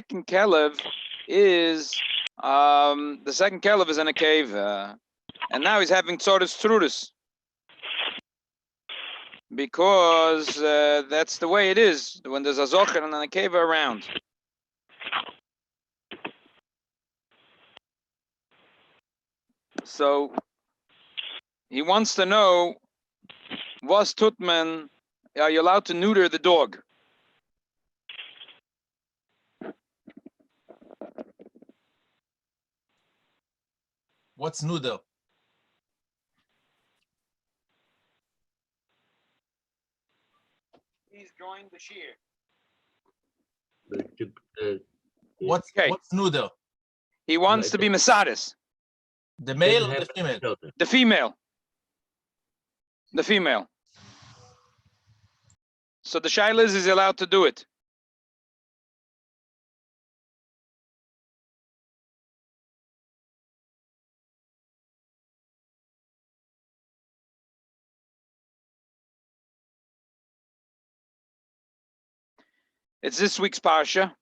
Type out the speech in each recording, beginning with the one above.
second kelev is in a cave, and now he's having tzorus trudus because that's the way it is when there's a zocher and a cave around. So he wants to know, was Tutman, are you allowed to neuter the dog? What's neuter? He's joined the shear. What's neuter? He wants to be Mesadis. The male or the female? The female. The female. So the Sheilos is allowed to do it. It's this week's Parsha.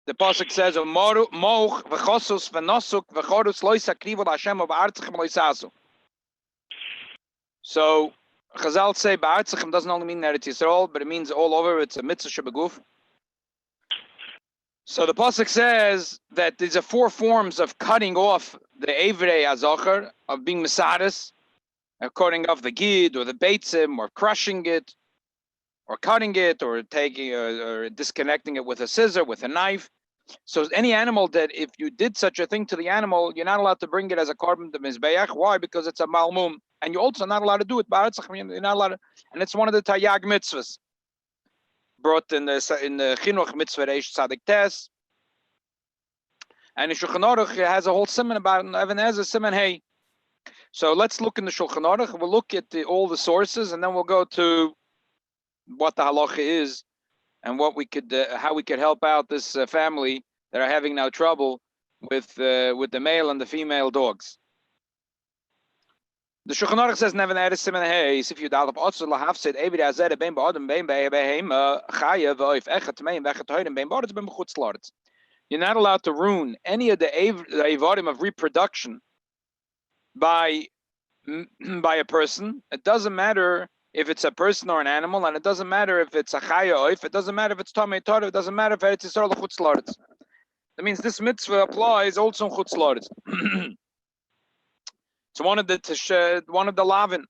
The Pasuk says, "Moch v'chosus v'nosuk v'chorus lo yisakrivu l'Hashem v'artzichem lo yisasu." So Chazal say ba'artzichem doesn't only mean Eretz Yisrael, but it means all over. It's a mitzvah shebeguf. So the Pasuk says that these are 4 forms of cutting off the Evrei Azocher, of being Mesadis, cutting off the Gid or the Beitzim, or crushing it, or cutting it, or taking or disconnecting it with a scissor, with a knife. So any animal that if you did such a thing to the animal, you're not allowed to bring it as a korban to Mizbeach. Why? Because it's a malmum. And you're also not allowed to do it. You're not allowed to, and it's one of the Tayag mitzvahs brought in the Chinuch mitzvah Reish Tzadik Tes. And in Shulchan Aruch it has a whole siman about it. Even has a siman hey. So let's look in the Shulchan Aruch. We'll look at all the sources, and then we'll go to what the halacha is, and what we could, how we could help out this family that are having now trouble with the male and the female dogs. The Shulchan Aruch says, "Never had a siman hey. If you dalap also lahaf said every azed bein ba'adam bein behem chayev oif echat meim vechat hoyden bein ba'adam bein b'chutz la'aretz." You're not allowed to ruin any of the avadim of reproduction by a person. It doesn't matter if it's a person or an animal, and it doesn't matter if it's a chaya oif. It doesn't matter if it's tamei torah. It doesn't matter if it's Yisrael or chutz la'aretz. That means this mitzvah applies also in chutz la'aretz. It's one of the lavin.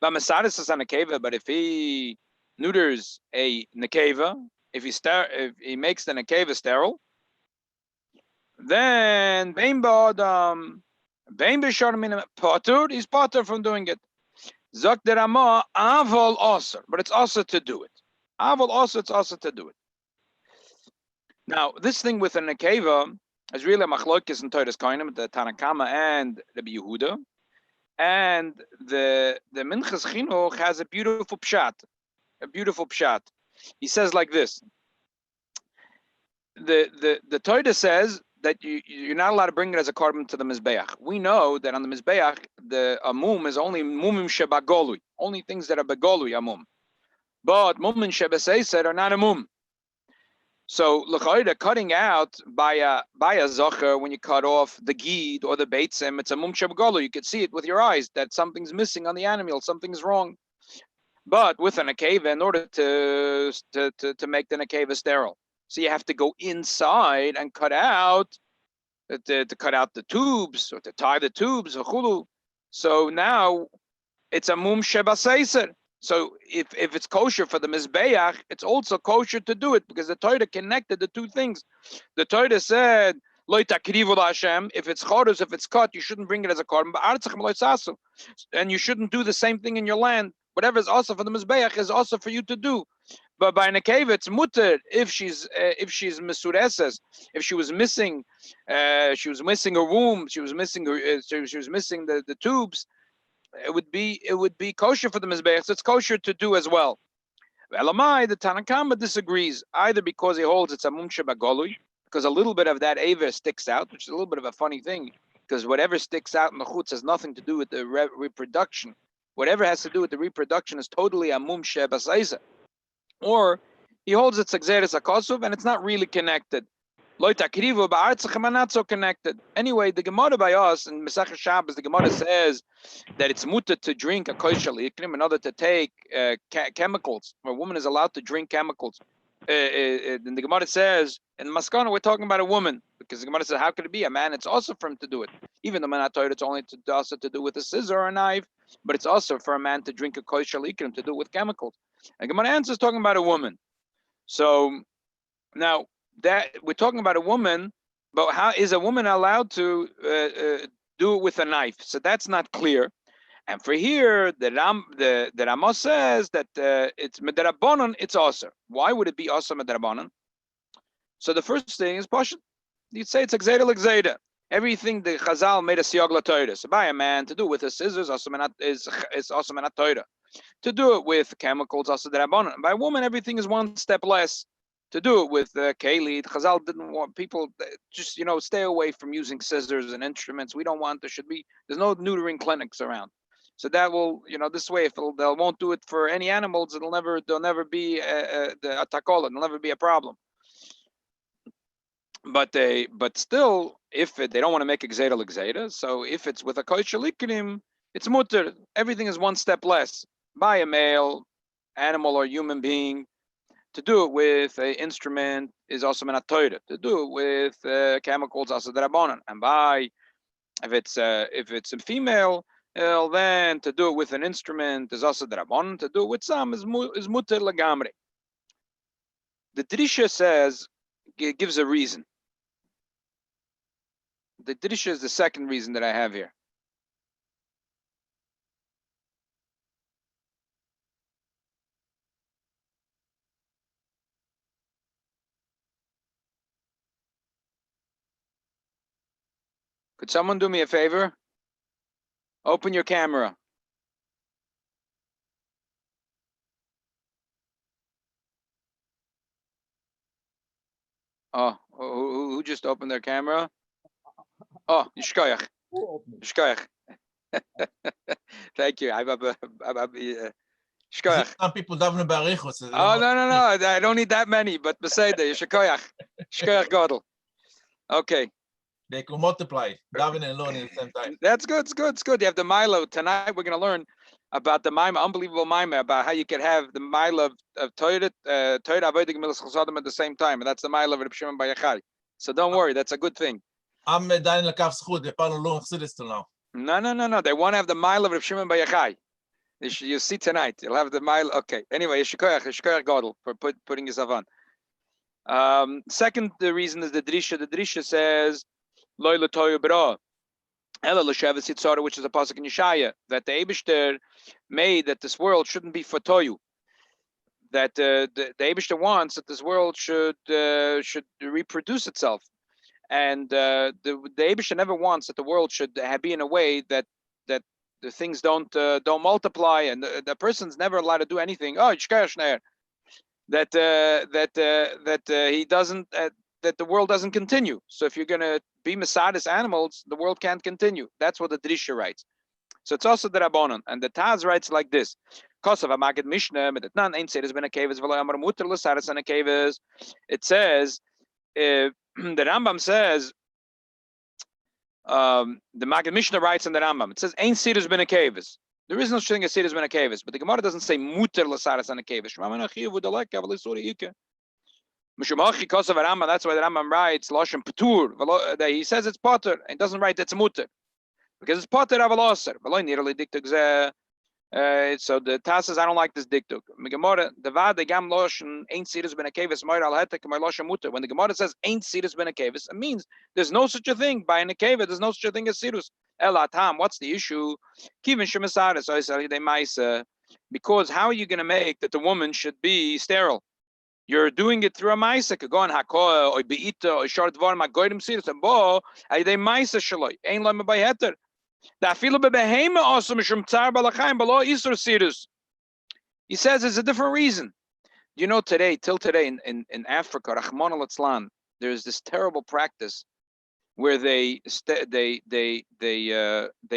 V'mesadis is on a keva, but if he neuters a nekeva, if he makes the nekeva sterile, then bein ba'adam, bein b'shar min patur, he's patur from doing it. Zok der Ramah avol aser, but it's also to do it. Avol also, it's also to do it. Now, this thing with a nekeva is really a machlokes in Toras Kohanim, the Tanakama and Rabbi Yehuda, and the Minchas Chinuch has a beautiful pshat. He says like this: the Torah says that you're not allowed to bring it as a korban to the Mizbeach. We know that on the Mizbeach, the amum is only mumim shebagolui, only things that are bagolui amum. But mumim shebaseiser are not amum. So l'chayda, cutting out by a zocher, when you cut off the gid or the beitzim, it's a mum shebagolui. You could see it with your eyes that something's missing on the animal, something's wrong. But with an nekeva, in order to make the nekeva sterile, so you have to go inside and cut out to cut out the tubes or to tie the tubes or chulu. So now it's a mum shebaseiser. So if it's kosher for the mizbeach, it's also kosher to do it because the Torah connected the two things. The Torah said, "Lo takrivu Hashem." If it's chorus, if it's cut, you shouldn't bring it as a korban. And you shouldn't do the same thing in your land. Whatever is also for the mizbeach is also for you to do. But by nekeva, it's mutter if she's mesureses, if she was missing her womb, she was missing the tubes. It would be kosher for the mizbeach. So it's kosher to do as well. Elamai, the Tanakama disagrees, either because he holds it's a mum shebagolui, because a little bit of that aver sticks out, which is a little bit of a funny thing, because whatever sticks out in the chutz has nothing to do with the reproduction. Whatever has to do with the reproduction is totally a mum shebaseiser. Or he holds it's exeris akosuf and it's not really connected. Not so connected. Anyway, the Gemara by us in Masechah Shabbos, the Gemara says that it's mutter to drink a kosher likrim in order to take chemicals. A woman is allowed to drink chemicals. And the Gemara says, in Maskana, we're talking about a woman, because the Gemara says, how could it be a man? It's also for him to do it. Even though man told it's only also to do with a scissor or a knife, but it's also for a man to drink a kosher likrim, to do with chemicals. And Gemara answers talking about a woman. So now that we're talking about a woman, but how is a woman allowed to do it with a knife? So that's not clear. And for here, the Ramos says that it's medarabonon, it's aser. Why would it be aser medarabonon? So the first thing is Parsha. You'd say it's exeda. Everything the Chazal made a siyag l'Torah. So by a man to do it with his scissors is aser menat Torah. To do it with chemicals aser derabonon. By a woman, everything is one step less. To do it with keli, Chazal didn't want people just stay away from using scissors and instruments. We don't want there's no neutering clinics around. So that will, this way, if they won't do it for any animals, there'll never be a takola, there'll never be a problem. But still, if they don't want to make exeda, so if it's with a kosher likrim, it's mutter. Everything is one step less. By a male, animal, or human being, to do it with an instrument is also menat Torah. To do it with chemicals, also derabonon. And by if it's a female, then to do it with an instrument is also derabonon. To do it with some is mutter lagamri. The Drisha says, it gives a reason. The Drisha is the second reason that I have here. Could someone do me a favor? Open your camera. Oh, who just opened their camera? Oh, Yishkoyach. Yishkoyach. Thank you. Some people daven barichos. Oh, no. I don't need that many, but beside the Yishkoyach. Yishkoyach Godel. Okay. They can multiply, daven and learn at the same time. That's good. It's good. You have the Milo. Tonight we're going to learn about the Maima, unbelievable Maima, about how you can have the Milo of Torah Avodah Gemilas Chasadim at the same time. And that's the Milo of Reb Shimon Bar Yochai. So don't worry, that's a good thing. I'm Daniel Lakaf Schut. They follow long Chassidus till now. No. They want to have the Milo of Reb Shimon Bar Yochai. You see tonight. You'll have the Milo. Okay. Anyway, Yeshikoyach Godel for putting yourself on. Second, the reason is the Drisha. The Drisha says, Loi l'toyu b'ra, ela l'sheves yitzara, which is a pasuk in Yeshaya, that the Eibishter made that this world shouldn't be for toyu. That the Eibishter wants that this world should reproduce itself, and the Eibishter never wants that the world should be in a way that the things don't multiply, and the person's never allowed to do anything. Oh, that he doesn't. That the world doesn't continue. So if you're going to be Mesadis animals, the world can't continue. That's what the Drisha writes. So it's also the Rabbanon. And the Taz writes like this. It says, the Rambam says, the Maggid Mishnah writes in the Rambam, it says, Ein Sidus ben a Kavis. There is no such thing as Sidus ben a Kavis. But the Gemara doesn't say Muter l'saris and a Kavis. That's why the Rambam writes Lashon Patur. He says it's Potter and doesn't write it's Mutter because it's Potter Avaloser. So the Taz says I don't like this diktuk. When the Gemara says ain't Sirus ben a Kavis, it means there's no such a thing by an Akeva. There's no such a thing as Sirus. Elatam. What's the issue? Because how are you going to make that the woman should be sterile? You're doing it through a Maaser. Kagon hakoa or beita or short dvar magoyim sirus and bo ayday Maaser shaloi ein lo mebayeter. Da filo bebehema also mishum tzar balachayim below isur sirus. He says it's a different reason. Till today in Africa, Rahman al-Islam, there's this terrible practice where they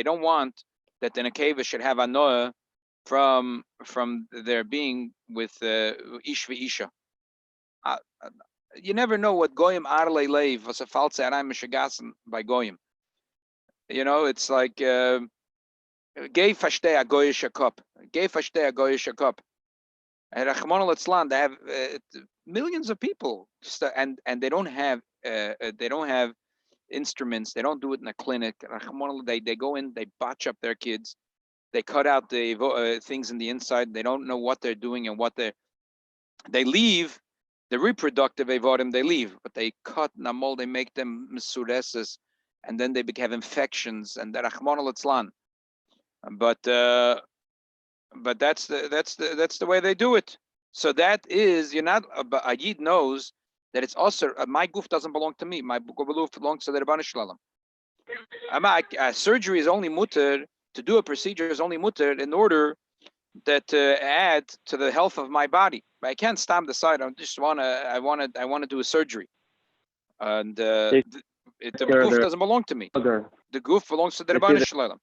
don't want that an akeva should have a noah from their being with ish v'isha. you never know what goyim arle leiv was a false araim mishegassen by goyim. You know, it's like gay fashtei a goyish cup, gay fashtei a goyish cup. And Rahman al-Islam, they have millions of people, and they don't have instruments. They don't do it in a clinic. They go in, they botch up their kids, they cut out the things in the inside. They don't know what they're doing and what they leave. The reproductive evodim they leave, but they cut namol. They make them mesureses, and then they have infections and the Rahman al-Islam. But that's the way they do it. So that is, you're not, a yid knows that it's also, my goof doesn't belong to me. My goof belongs to the Rabbanu Shalom. Surgery is only mutter, to do a procedure is only mutter in order that to add to the health of my body. But I can't stop decide. I want to do a surgery, and the goof doesn't belong to me. The goof belongs to the Rabbanu Shalom.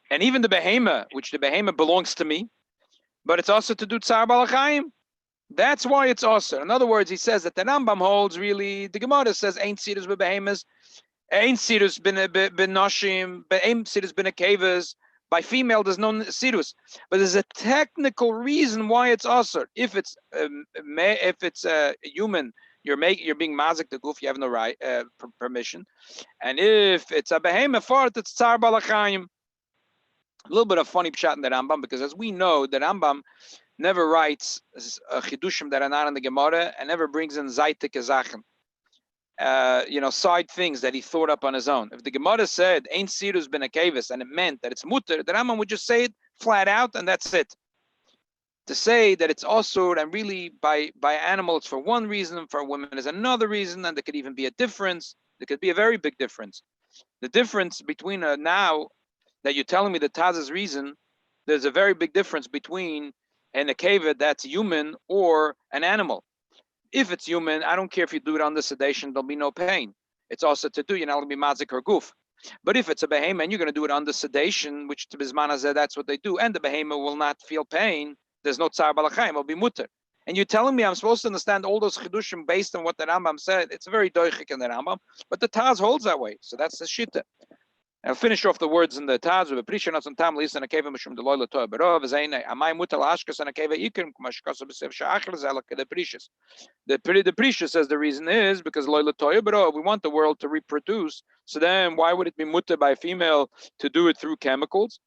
And even the behema, which the behema belongs to me, but it's also to do tsar balachayim. That's why it's also. In other words, he says that the Rambam holds really, the Gemara says, ain't sidus be behemas, ain't sidus bin noshim, ain't sidus bin kavas. By female, there's no sidus. But there's a technical reason why it's also. If it's a human, you're being mazik the goof, you have no right permission. And if it's a behema fart, it's tsar balachayim. A little bit of funny pshat in the Rambam, because as we know, the Rambam never writes chidushim that are not in the Gemara, and never brings in zaytik ezachen, side things that he thought up on his own. If the Gemara said ain't sirus ben akavis, and it meant that it's mutter, the Rambam would just say it flat out, and that's it. To say that it's also, and really by animal it's for one reason, for women is another reason, and there could even be a difference. There could be a very big difference. The difference between now that you're telling me the Taz's reason, there's a very big difference between an akeva that's human or an animal. If it's human, I don't care if you do it under sedation, there'll be no pain. It's also to do, you're not going to be mazik or goof. But if it's a behema and you're going to do it under sedation, which to Bismana said that's what they do, and the behema will not feel pain, there's no tsar balachayim, it'll be mutter. And you're telling me I'm supposed to understand all those chidushim based on what the Rambam said. It's very doichik in the Rambam, but the Taz holds that way. So that's the shita. I'll finish off the words in the Taz with a prisha not some time listen a keva mishum deloy letoy berov zayin amay mutal ashkas and a keva ikim kumashkas b'sev shachar zalak the prishas. The prisha says the reason is because loy letoy berov, we want the world to reproduce. So then why would it be mutter by a female to do it through chemicals?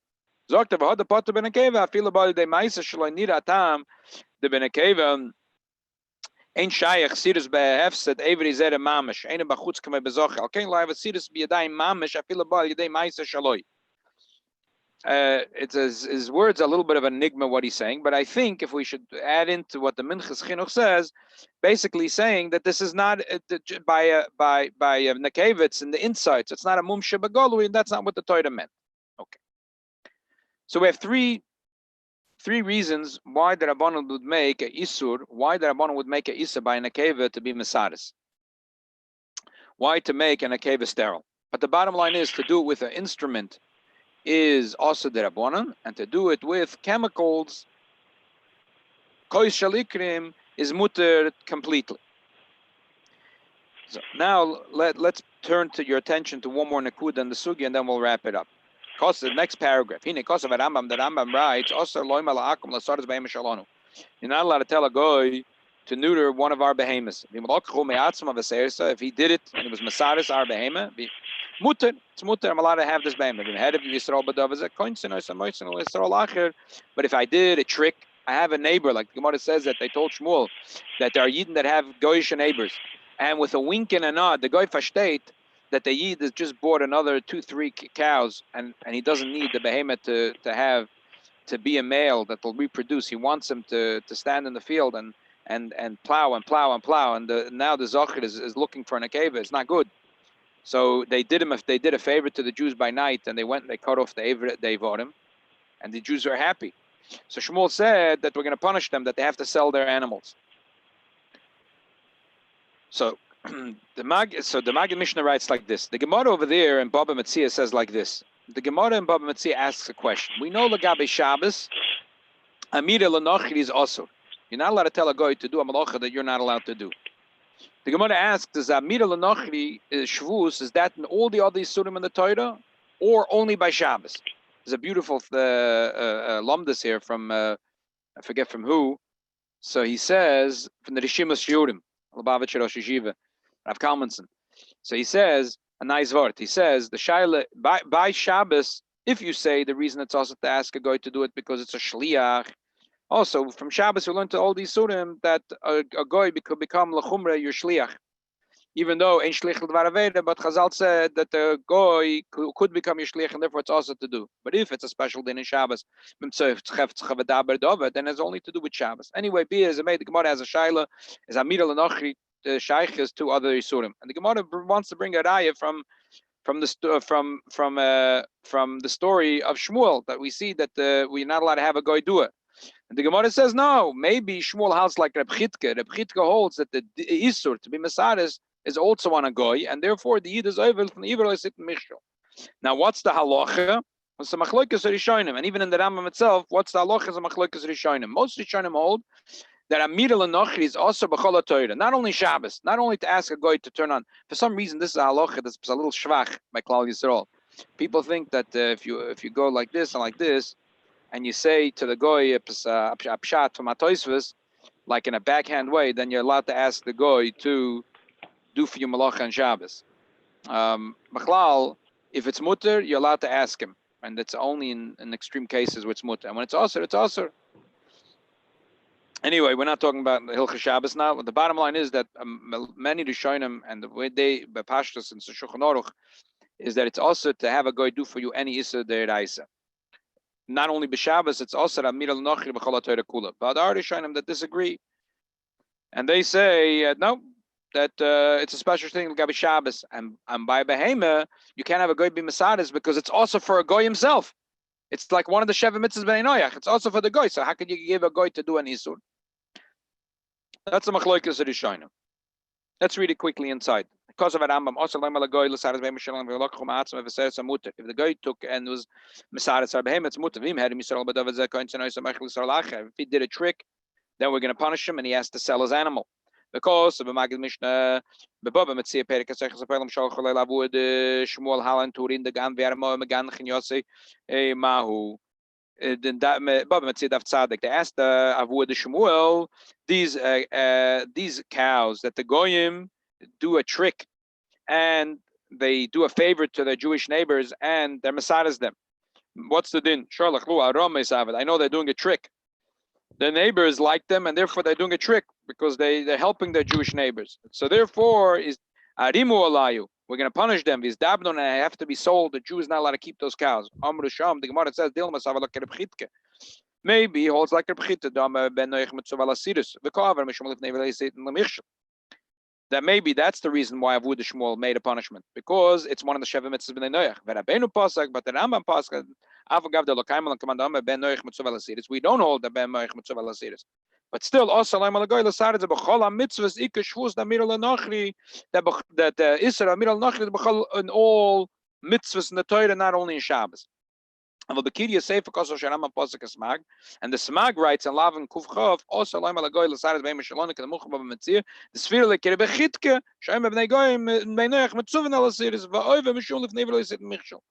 Zogt of the potter ben a keva. I feel about the Maaser shloy nira tam the ben a keva. Ein shayach sirus behefset every zere mamish. Ein bachutz kame bezoch. Okay, live sirus be yadayim mamish. I feel about yaday Maaser shaloi. It's his words a little bit of an enigma what he's saying, but I think if we should add into what the Minchas Chinuch says, basically saying that this is not by nekevitz in the insights. It's not a mum shebagolui, and that's not what the Torah meant. Okay. So we have three reasons why the Rabbanon would make a isur, why the Rabbanon would make a isur by an akeva to be mesaris. Why to make an akeva sterile. But the bottom line is to do it with an instrument is also the Rabbanon, and to do it with chemicals, kois shalikrim, is mutter completely. So now let's turn to your attention to one more nakud and the sugi, and then we'll wrap it up. Because the next paragraph, the Rambam writes, you're not allowed to tell a goy to neuter one of our behemoths. If he did it and it was Masaris, our behemoth, it's mutter, I'm allowed to have this behemoth. But if I did a trick, I have a neighbor, like the Gemara says that they told Shmuel that there are Yidden that have goyish neighbors. And with a wink and a nod, the goy fashteit, that the Yid has just bought another 2-3 cows, and he doesn't need the behemoth to be a male that will reproduce. He wants him to stand in the field and plow and plow and plow. And now the Zocher is looking for an akeva. It's not good. So they did a favor to the Jews by night, and they went and they cut off the Evorim, and the Jews are happy. So Shmuel said that we're going to punish them, that they have to sell their animals. So the Maggid Mishnah writes like this. The Gemara over there in Baba Metzia says like this. The Gemara in Baba Metzia asks a question. We know Lagabe Shabbos, Amira Lenochri is also. You're not allowed to tell a guy to do a malacha that you're not allowed to do. The Gemara asks, is Amira L'Nochri Shvus, is that in all the other Yisurim in the Torah, or only by Shabbos? There's a beautiful lumdus here from, I forget from who. So he says, from the Rishimas Shiurim, Lubavitcher Rosh Yeshiva, Rav Kalmanson. So he says, a nice word. He says, the Shaila, by Shabbos, if you say the reason it's also to ask a guy to do it because it's a shliach. Also, from Shabbos, we learn to all these surim that a guy could become lechumra your shliach. Even though ain't shliach l'dvar aveda, but Chazal said that the guy could become your shliach, and therefore it's also to do. But if it's a special din in Shabbos, then it's only to do with Shabbos. Anyway, Bia is made. The Gemara has a shaila, is Amira l'nochri, the shaykhs to other yisurim, and the Gemara wants to bring a raya from the story of Shmuel, that we see that we're not allowed to have a guy do it. And the Gemara says no. Maybe Shmuel holds like Reb Chitke. Reb Chitke holds that the isur to be mesaris is also on a goy, and therefore the yid is over from the evil sit michshel. Now, what's the halacha? What's the machlokes rishonim? And even in the Rambam itself, what's the halacha of machlokes rishonim? Most rishonim hold that Amira l'nochri is also b'chol Torah, not only Shabbos, not only to ask a goy to turn on. For some reason, this is a halacha that's a little shvach by Klal Yisrael. People think that if you go like this and like this, and you say to the goy a pshat from atoisvus, like in a backhand way, then you're allowed to ask the goy to do for you malacha and Shabbos. Machlal, if it's mutter, you're allowed to ask him, and that's only in extreme cases where it's mutter. And when it's aser, it's aser. Anyway, we're not talking about the Hilchah Shabbos now. But the bottom line is that many Rishonim and the way they Parsha and Shulchan Aruch is that it's also to have a guy do for you any Issa Deiraisa. Not only b'Shabbos, it's also Amir al-Nochri b'Chol HaTorah Kula. But there are Rishonim that disagree, and they say no, that it's a special thing like Shabbos, and by Behema you can't have a guy be Mesadas because it's also for a guy himself. It's like one of the Sheva Mitzvahs B'nai Noach. It's also for the guy. So how could you give a guy to do an Isur? That's a machlokes Rishonim. Let's read it quickly inside. Because of Rambam, if the guy took and was Mesadas Behem, it's mutter. If he did a trick, then we're going to punish him, and he has to sell his animal. Because the Magid Mishnah, Bebaba Metzia Perika Sechas Apelam Shalchalei Lavud Shmuel Halan Turin the Gan Vermo Megan Chinyose Mahu. Then that Baba Metzia Dav Tzadik. They asked Avud Shmuel these cows that the goyim do a trick and they do a favor to their Jewish neighbors and they're mesadas them. What's the din? Sharlach Lu Aram Mesavid. I know they're doing a trick. The neighbors like them, and therefore they're doing a trick because they're helping their Jewish neighbors. So therefore, is Arimu Alayu. We're going to punish them. These dabnon and have to be sold. The Jew is not allowed to keep those cows. Amru Sham. The Gemara says Dilma Savalak Reb Chitke. Maybe he holds like Reb Chitke. Dama ben Noach Mitzuvala Sidus. V'kover Mishmul Ifnei V'leisit L'Michshel. That maybe that's the reason why Avud Shmuel made a punishment, because it's one of the Sheva Mitzvahs B'nai Noach. V'Rabbeinu Pasuk, but the Rambam Pasuk. We don't hold the Ben Noach Mitzvah Lasiris. But still, also that Isra Amir al-Nachri in all mitzvahs in the Torah, not only in Shabbos. And the Smag writes in Lavan Kufchav also Laim al-Goy Lasaris Beim Shalom the Mukhba Mitzvah the Sphere like Rebe Chitke Shaim Bnei Goyim Bnei Noach Mitzvah Lasiris Va'oiv Mishul if Never Sit Michshel.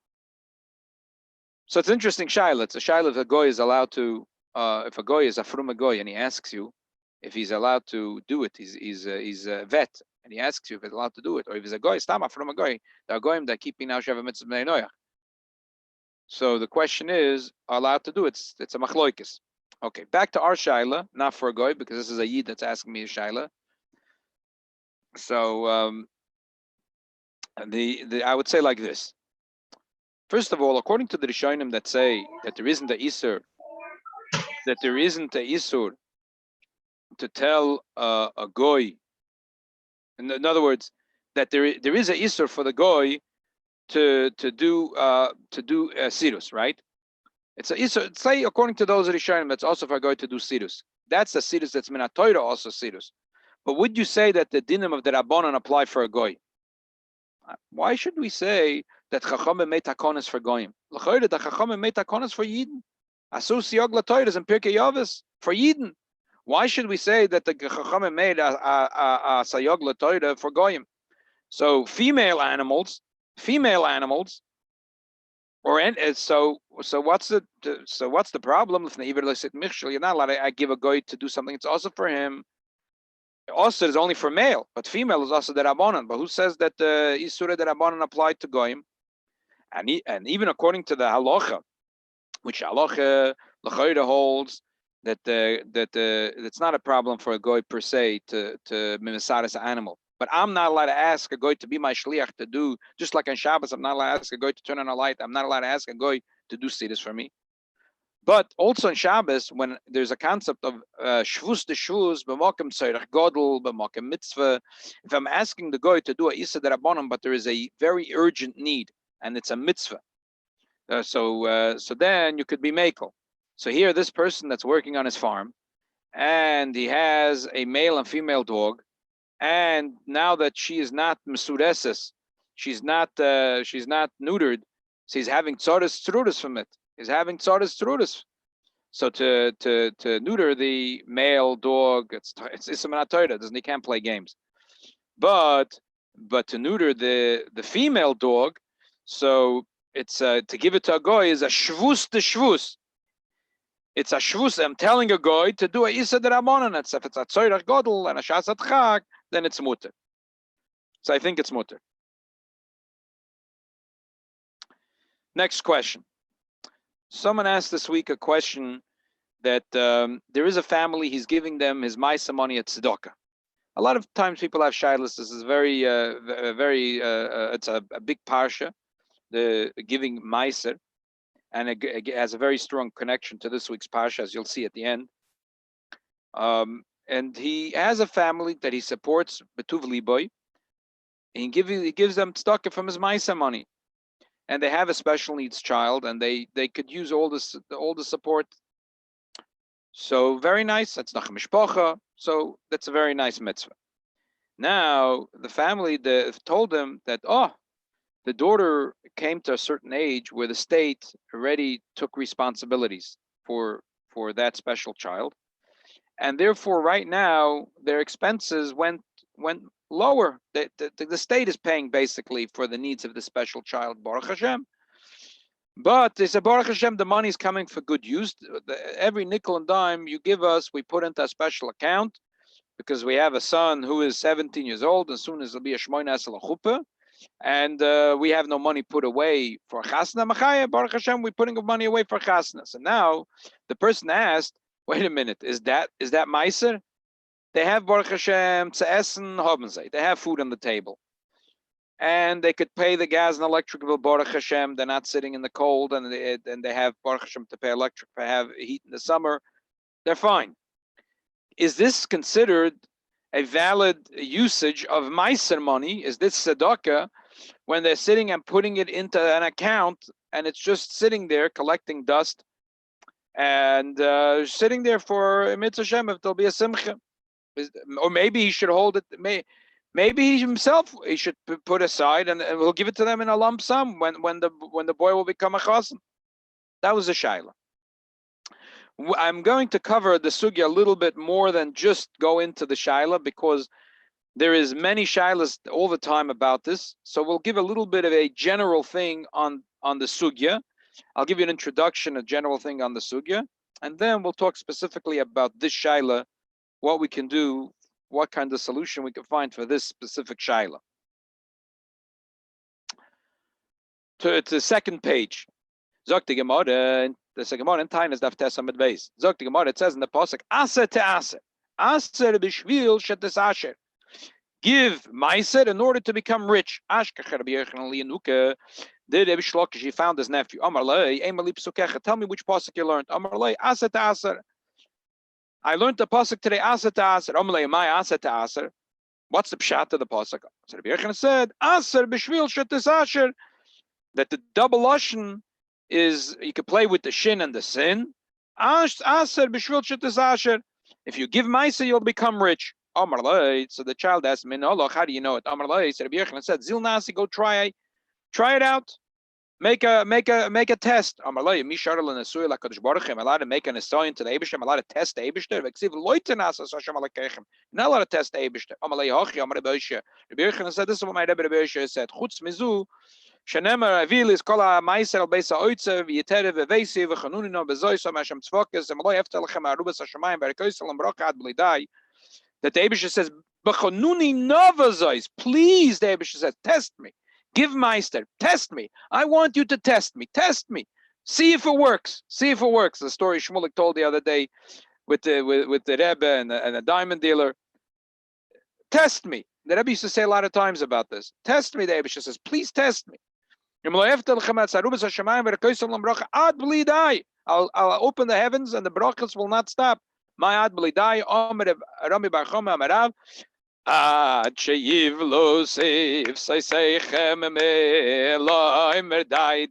So it's interesting, Sheilos. It's a Sheilos if a goy is allowed to, if a goy is a from a goy and he asks you if he's allowed to do it, he's a vet, and he asks you if he's allowed to do it, or if he's a goy, stama from a goy, there are goyim that are keeping now Sheva Mitzvah Bnei Noach. So the question is, are allowed to do it? It's a machloikis. Okay, back to our Shaila, not for a goy, because this is a yid that's asking me a Shaila. So I would say like this. First of all, according to the Rishonim that say that there isn't a Isur to tell a goy, in other words, that there is a Isur for the goy to do Sirus, right? It's a Isur. Say according to those Rishonim, that's also for a goy to do Sirus. That's a Sirus that's Minat Torah also Sirus. But would you say that the dinim of the Rabbanon apply for a goy? Why should we say that Chachamim made takonis for goyim? L'chayre that Chachamim made takonis for Yidden. Asu siyag l'toyres and Pirkei Yavis for Yidden. Why should we say that the Chachamim made a sayog l'toida for goyim? So female animals, or so what's the problem? You're not allowed to give a goy to do something. It's also for him. Also, is only for male, but female is also the Rabbanan. But who says that the Isura the Rabbanan applied to goyim? And even according to the halacha, which halacha l'chayda holds that it's not a problem for a goy per se to misaris an animal. But I'm not allowed to ask a goy to be my shliach to do, just like on Shabbos, I'm not allowed to ask a goy to turn on a light. I'm not allowed to ask a goy to do siddur for me. But also on Shabbos, when there's a concept of shvus de shvus, b'mokem tzorech godel, b'mokem mitzvah, if I'm asking the goy to do a isa derabanan, but there is a very urgent need, and it's a mitzvah, so then you could be mekel. So here, this person that's working on his farm, and he has a male and female dog, and now that she is not mesureses, she's not neutered, so he's having tzoras trudis from it. He's having tzoras trudis. So to neuter the male dog, it's not Torah. He can't play games. But to neuter the female dog, so it's to give it to a goy is a shvus de shvus. It's a shvus. I'm telling a goy to do a isa derabanan. If it's a tzorech godel and a shasat chag, then it's mutter. So I think it's mutter. Next question. Someone asked this week a question that there is a family, he's giving them his Maaser money at tzedakah. A lot of times people have Sheilos. This is it's a big Parsha, the giving Maaser, and it has a very strong connection to this week's Parsha, as you'll see at the end. And he has a family that he supports, Betuv Liboy. He gives them tzedakah from his Maaser money. And they have a special needs child, and they could use all the support. So very nice. That's nach mishpacha. So that's a very nice mitzvah. Now the family told them that the daughter came to a certain age where the state already took responsibilities for that special child, and therefore right now their expenses went lower. The state is paying basically for the needs of the special child, Baruch Hashem. But they said, Baruch Hashem, the money is coming for good use. Every nickel and dime you give us, we put into a special account, because we have a son who is 17 years old, and soon as he'll be a shmoyna esel chuppah, and we have no money put away for chasna. Machaya, Baruch Hashem, we're putting money away for chasna. So now the person asked, wait a minute, is that Maaser? They have Baruch Hashem to essen haben sie. They have food on the table, and they could pay the gas and electric bill. Baruch Hashem, they're not sitting in the cold, and they have Baruch Hashem to pay electric, to have heat in the summer. They're fine. Is this considered a valid usage of Maaser money? Is this tzedakah when they're sitting and putting it into an account, and it's just sitting there collecting dust, and sitting there for mitzvah Hashem if there'll be a simcha? Or maybe he should hold it. Maybe he himself should put aside, and we'll give it to them in a lump sum when the boy will become a chassan. That was a shaila. I'm going to cover the sugya a little bit more than just go into the shaila, because there is many shailas all the time about this. So we'll give a little bit of a general thing on the sugya. I'll give you an introduction, a general thing on the sugya, and then we'll talk specifically about this shaila, what we can do, what kind of solution we can find for this specific shaila. To the second page. Zok the Gemara, the Gemara in Tainas daf Tesa mit Beis. Zok the Gemara, it says in the pasuk, Aser te Aser, Aser b'shvil shetes Asher. Give Maaser in order to become rich. Ashkacher Rabbi Yochanan liyanuka. Did Rabbi Shlokish, he found his nephew. Amar lei, Eimali psukecha. Tell me which pasuk you learned. Amar lei, Aser te Aser. I learned the pasuk today, Aser te Aser. Amar lei, my Aser te Aser. What's the pshat of the pasuk? So Rabbi Yochanan said, Aser b'shvil shetes Asher. That the double lashon is, you could play with the shin and the sin. Aser b'shvil shetes Asher. If you give Maaser, you'll become rich. Amar lei. So the child asked me, no, look, how do you know it? Amar lei. So Rabbi Yochanan said, Zil nasi, go try it out. Make a test. I'm allowed to make an assign to the Eibishter. I'm allowed to test the Eibishter. Not allowed to test the Eibishter. I'm allowed to Rabbi Yochanan said, this is what my Rabbi Yochanan said. Chutz mizu, shenemar avil is kol ha-Maaser al beis ha-oitzer v'yitere v'veisi v'chanunino b'zoyso ma'ashem tzvokes. I'm allowed to efter lechem ha'arubas ha-shamayim v'rekoisel am-brocha ad b'lidai. That the Eibishter says, b'chanuni novazois. Please, the Eibishter says, test me. Give Maaser, test me. I want you to test me. Test me. See if it works. See if it works. The story Shmulik told the other day with the Rebbe and the diamond dealer. Test me. The Rebbe used to say a lot of times about this. Test me, the Rebbe says, please test me. I'll open the heavens and the brachas will not stop. Ad sheyiv lo seif seisechem eloimer dai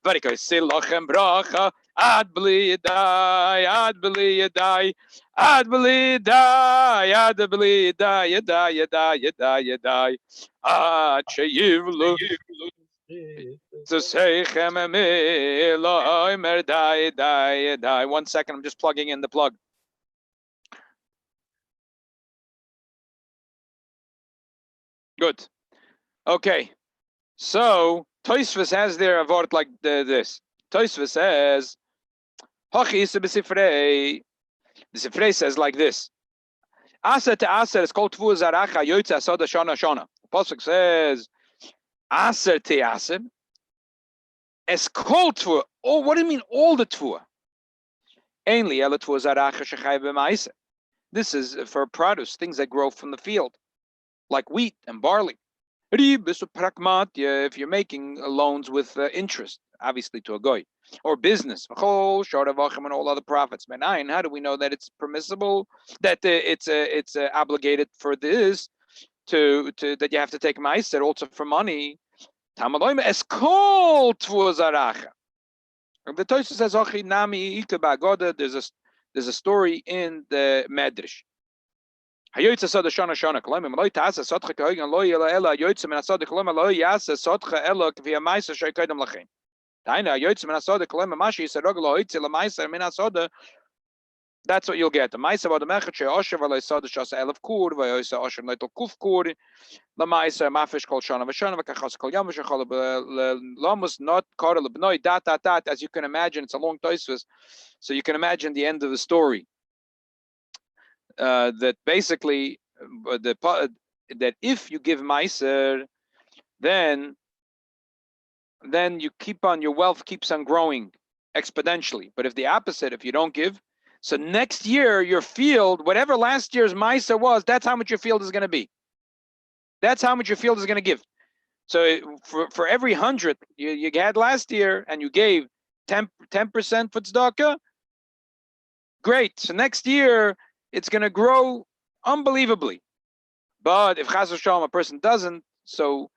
varikoy silochem bracha ad bli dai ad bli dai ad bli dai ad bli dai dai ad sheyiv lo seisechem eloimer dai. 1 second, I'm just plugging in the plug. Good. Okay. So Tosfos has there a word like this. Tosfos says, "Hachi is b'sifrei." The Sifrei says like this: "Aser to aser is called tvu zaracha yotza soda shana shana." The pasuk says, "Aser to aser is called tvu." Oh, what do you mean all the tvu? Ainly ela tvu zaracha shechay b'maaser. This is for produce, things that grow from the field, like wheat and barley. If you're making loans with interest, obviously to a goy, or business, and all other profits. How do we know that it's permissible, that it's obligated for this to that you have to take Maaser also for money? The Tosfos says, there's a story in the Medrash. Hayotza sada shana shana kolem maloi tasa sotcha kohen lo yela ela hayotza min asada kolem lo yasa sotcha ela kvi Maaser shay kodem lachem. Daina hayotza min asada kolem mashi yisarog lo hayotza la Maaser min asada. That's what you'll get. The Maaser v'ad mechet shay osher v'lo yisada shasa elef kur v'yoysa osher noitel kuf kur la Maaser mafish kol shana v'shana v'kachas kol yom v'shachol l'lamus not kara l'bnoi dat. As you can imagine, it's a long Tosfos, so you can imagine the end of the story. That basically that if you give Maaser, then you keep on, your wealth keeps on growing exponentially. But if the opposite, if you don't give, so next year your field, whatever last year's Maaser was, that's how much your field is going to be. That's how much your field is going to give. So for every 100 you had last year and you gave 10% for tzedakah, great. So next year it's going to grow unbelievably. But if chas v'shalom a person doesn't, so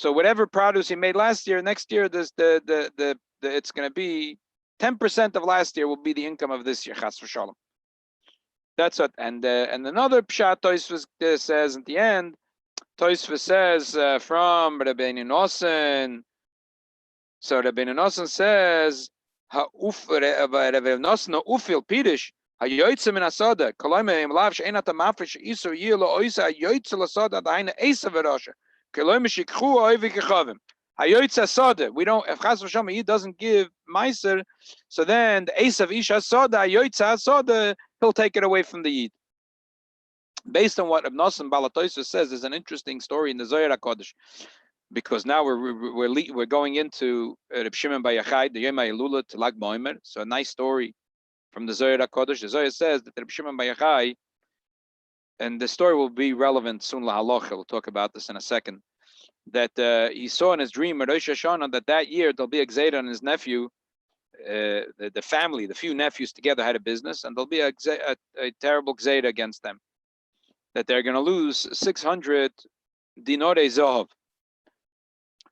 whatever produce he made last year, next year it's going to be 10% of last year will be the income of this year, chas v'shalom. That's what. And another pshat Tosfos says at the end. Tosfos says from Rabbi Nosson. So Rabbi Nosson says Rabbi Nosson ufil pidish. Hayoytze min asada, koloyme im lav she'enat ha'mafresh isur yilo oisa hayoytze l'asada da'ina esa v'rasha, koloyme shikchu oivi kechavim. Hayoytze asada, we don't, if chas v'shalom he doesn't give Maaser, so then the esa v'isha asada, hayoytze asada, he'll take it away from the yid. Based on what Ibn Nosson Balatoisa says, there's an interesting story in the Zohar HaKodesh, because now we're going into Reb Shimon Bar Yochai, the Yom HaElula to Lag BaOmer, so a nice story from the Zohar HaKodesh. The Zohar says that Reb Shimon Bar Yochai, and the story will be relevant soon lahalacha, we'll talk about this in a second, that he saw in his dream at Rosh Hashanah that year there'll be a gzeira on his nephew, the family, the few nephews together had a business, and there'll be a terrible gzeira against them, that they're going to lose 600 dinarei zahav.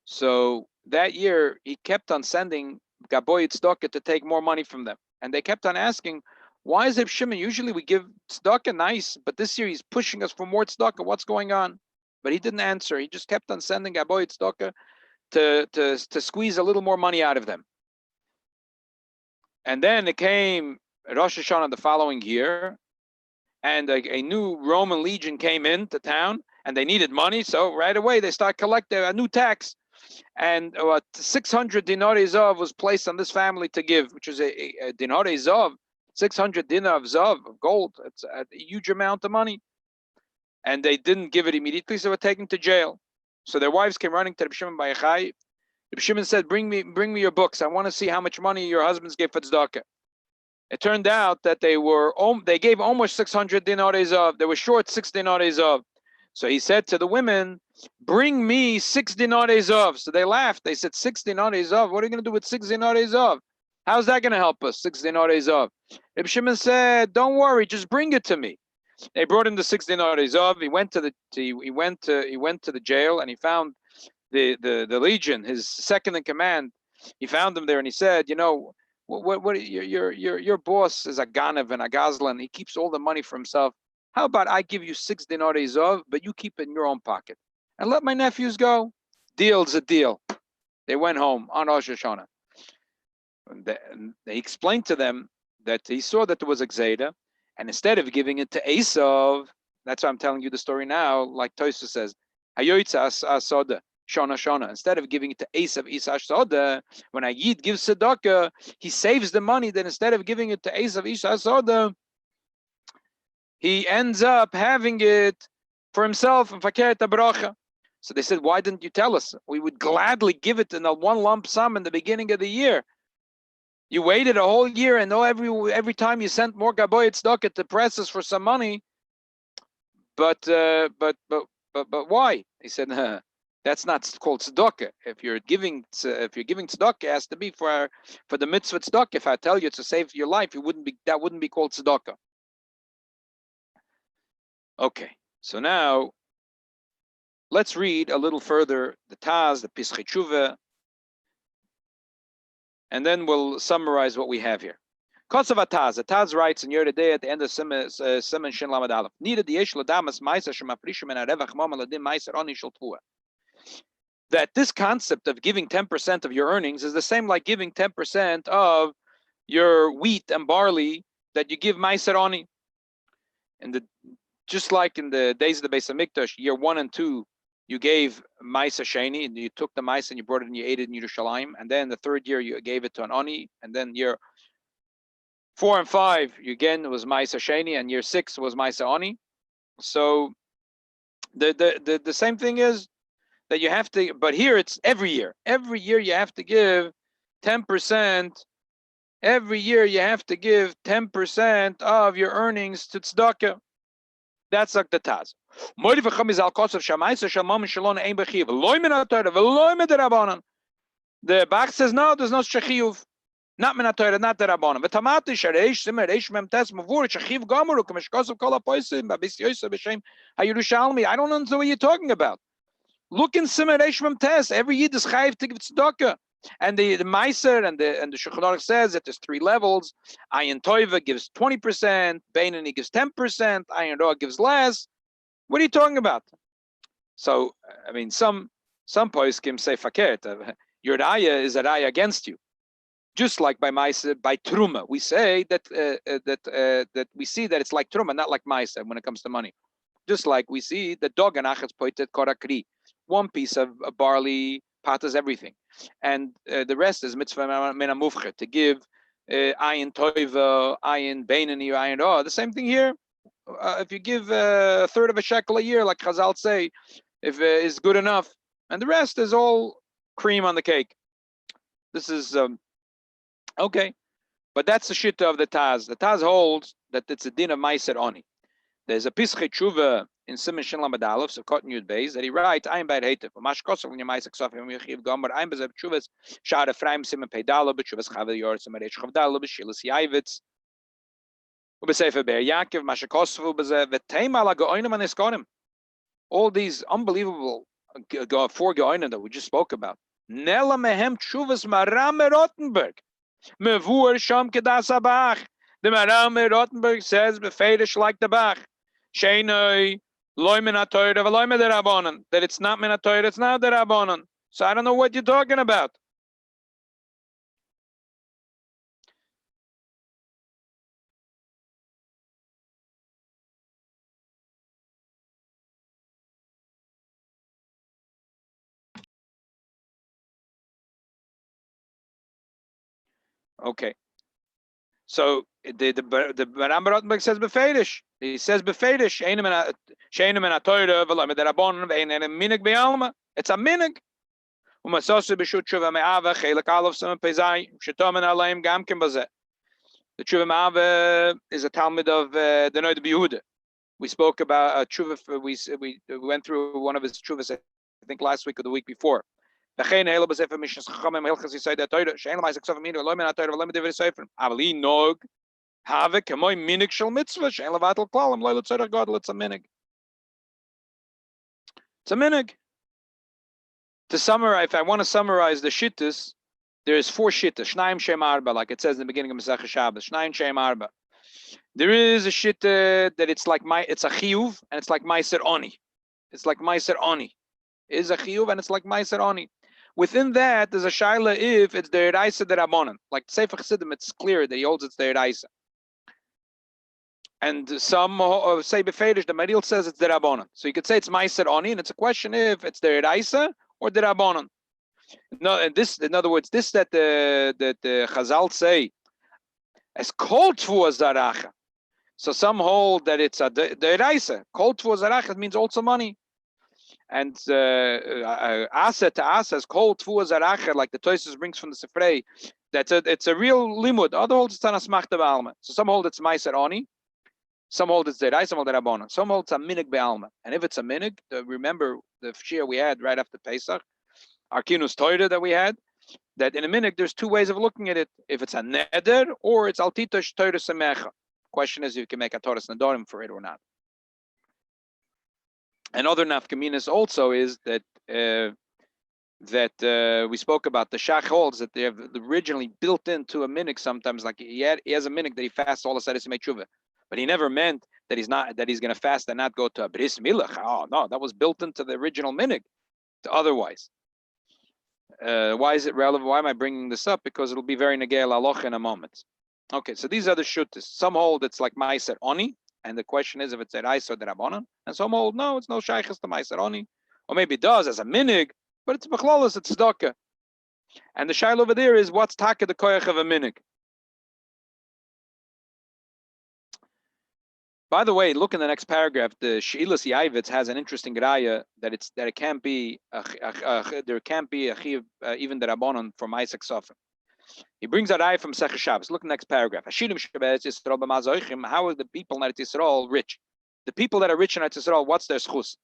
So that year he kept on sending Gaboy tzedakah to take more money from them. And they kept on asking, why is it Shimon? Usually we give tzedakah nice, but this year he's pushing us for more tzedakah. What's going on? But he didn't answer. He just kept on sending Gaboy tzedakah to squeeze a little more money out of them. And then it came Rosh Hashanah the following year, and a new Roman legion came into town, and they needed money, so right away they start collecting a new tax. And 600 dinari zav was placed on this family to give, which is a dinari zav, 600 dinar of zav, of gold. It's a huge amount of money. And they didn't give it immediately, so they were taken to jail. So their wives came running to Rabbi Shimon Bar Yochai. Rabbi Shimon said, bring me your books. I want to see how much money your husbands gave for tzedakah. It turned out that they gave almost 600 dinari zav. They were short 6 dinari zav. So he said to the women, bring me 6 dinari zav. So they laughed. They said, 6 dinari zav? What are you going to do with 6 dinari zav? How's that going to help us, 6 dinari zav? Rabbi Shimon said, don't worry, just bring it to me. They brought him the 6 dinari zav. He went to the jail, and he found the legion, his second in command. He found him there, and he said, you know, what your boss is a ganav and a gazlan. He keeps all the money for himself. How about I give you 6 dinari zav, but you keep it in your own pocket, and let my nephews go? Deal's a deal. They went home on Rosh Hashanah. And they explained to them that he saw that there was a gzeira, and instead of giving it to Esav, that's why I'm telling you the story now, like Tosa says, Hayoitza asoda, shona shona. Instead of giving it to Esav, Isash soda, when a Yid gives tzedakah, he saves the money. Then instead of giving it to Esav, Isash soda, he ends up having it for himself and fakir bracha. So they said, why didn't you tell us? We would gladly give it in a one lump sum in the beginning of the year. You waited a whole year, and every time you sent more gaboy tzedakah to press us for some money. But why? He said, that's not called tzedakah. If you're giving tzedakah, it has to be for the mitzvah tzedakah. If I tell you to save your life, that wouldn't be called tzedakah. Okay, so now let's read a little further the Taz, the Pischei Tshuva, and then we'll summarize what we have here. Kosav Taz. The Taz writes in Yoreh De'ah at the end of Siman Shin Lamed Aleph. Needed the Yesh Ladamas Maaser Shemafrishim and Arevach Mom Aladim Maaser Oni Shel Tvua. That this concept of giving 10% of your earnings is the same like giving 10% of your wheat and barley that you give Maaser Oni. And just like in the days of the Beis HaMikdash, year 1 and 2, you gave Maaser Sheni, and you took the Maaser and you brought it and you ate it in Yerushalayim. And then the 3rd year you gave it to an Oni, and then year 4 and 5, again, it was Maaser Sheni, and year 6 was Maaser Oni. So the same thing is that you have to, but here it's every year. Every year you have to give 10%. Every year you have to give 10% of your earnings to tzedakah. That's like the Taz. The Bach says no, there's no shechiyuv. Not min ha-Torah, not the Rabbanon. V'tamati shareish simer reish mem tes mavur shechiv gameru k'meshkosav kol ha-poisim b'abis yosef b'shem ha-Yerushalmi. I don't understand what you're talking about. Look in simer reish mem tes. Every Yid is chayiv to give tzedakah. And the Maaser and the Shulchan Aruch says that there's 3 levels. Ayin Toiva gives 20%, Beinani gives 10%, Ayin Roa gives less. What are you talking about? So, I mean, some poskim say fakert. Your raya is a raya against you. Just like by Maaser, by Truma, we say that we see that it's like Truma, not like Maaser when it comes to money. Just like we see the dog and achas poitet korakri, 1 piece of barley patas everything, and the rest is mitzvah mena mufchet to give ayin toiva, ayin beinani, ayin roa. The same thing here. If you give 1/3 of a shekel a year, like Chazal say, if is good enough, and the rest is all cream on the cake. This is okay, but that's the shita of the Taz. The Taz holds that it's a din of Maaser Oni. There's a Pischei Tshuva in Siman Shin Lamed Aleph, so Cotton Yud Beis, that he writes, "Ein bad hated for Mashkosov when your Maaser Ksofim Yechiv Gomer Ein bezeh Tshuvas Shar Efraim Siman Peidalo b'Tshuvas Chavel Yor Siman Reish Chavdalo b'Sheilos Yavitz u'b'Sefer Be'er Yaakov Mashkosov u'b'Zeh v'Teim ala Geonim and Eskonim." All these unbelievable 4 Geonim that we just spoke about. Nela mehem Tshuvas Maram Rottenberg mevur sham kedas abach. The Maram Rottenberg says beferish like the Bach. Sheinoi loy min ha-Torah v'loy min the Rabbanon. That it's not min ha-Torah, it's not the Rabbanon. So I don't know what you're talking about. Okay. So the Maram Rottenberg says befedish. He says befedish. Sheinem en atoyre v'loim derabon ve'ein en minig be'alma. It's a minig. Umasosu b'shut tshuva me'ava chelik aleph some pezai shetomen aleim gamkim bazeh. The tshuva me'ava is a talmud of the neuter Yehuda. We spoke about tshuva. We went through one of his tshuvas, I think last week or the week before. V'chein helo b'sefer mishnas chachamim hilchas yisayid atoyre she'ein l'maisek sofim minu v'loim en atoyre v'loim devir sefer. Avli nog. Have kemoy minig shel mitzvah she'en levatel klalim lo letzorach gadol. It's a minig. It's a minig. To summarize, if I want to summarize the shittas, there is 4 shittas. Shnayim shem arba, like it says in the beginning of Masechah Shabbos. Shnayim shem arba. There is a shitta that it's a chiyuv and it's like Maaser oni. It's like Maaser oni. It is a chiyuv and it's like Maaser oni. Within that, there's a shaila if it's the Eraisa derabonan. Like Sefer Chassidim, it's clear that he holds it's the Eraisa. And some say befedish, the Maril says it's the Rabbanon. So you could say it's Maaser Oni, and it's a question if it's the Eraisa or the Rabbanon. No, and this, in other words, this that the Chazal say as kol tfua zaracha. So some hold that it's the Eraisa. Kol tfua zaracha means also money. And asa to asa as kol tfua zaracha, like the Tosfos brings from the Sifrei, it's a real limud. Other holds it's an asmachta b'alma. So some hold it's Maaser Oni. Some hold it's the Rai, some hold the Rabbanon. Some hold it's a minig be'alma. And if it's a minig, remember the shir we had right after Pesach, our kinus Torah that we had, that in a minig there's 2 ways of looking at it. If it's a neder or it's altitosh Torah semecha. Question is if you can make a Torah nedarim for it or not. Another nafkaminas also is that we spoke about the shach holds that they have originally built into a minig sometimes, like he has a minig that he fasts all the sedis to make tshuva. But he never meant that he's going to fast and not go to a bris milach. Oh no, that was built into the original minig. Otherwise, why is it relevant? Why am I bringing this up? Because it'll be very negei aloch in a moment. Okay, so these are the shuttas. Some hold it's like Maaser Oni, and the question is if it's Eraisa or the Rabbanon. And some hold no, it's no shaykhs to Maaser Oni, or maybe it does as a minig, but it's bechlolos, it's tzedakah. And the shail over there is what's taka the koyach of a minig. By the way, look in the next paragraph. The Sheilos Yavitz has an interesting raya that it can't be there can't be a chiyuv even the Rabbanon for Maaser Sofim. He brings a raya from Sech Shabbos. Look in the next paragraph. How are the people in Eretz Yisrael rich? The people that are rich in Eretz Yisrael, what's their schus?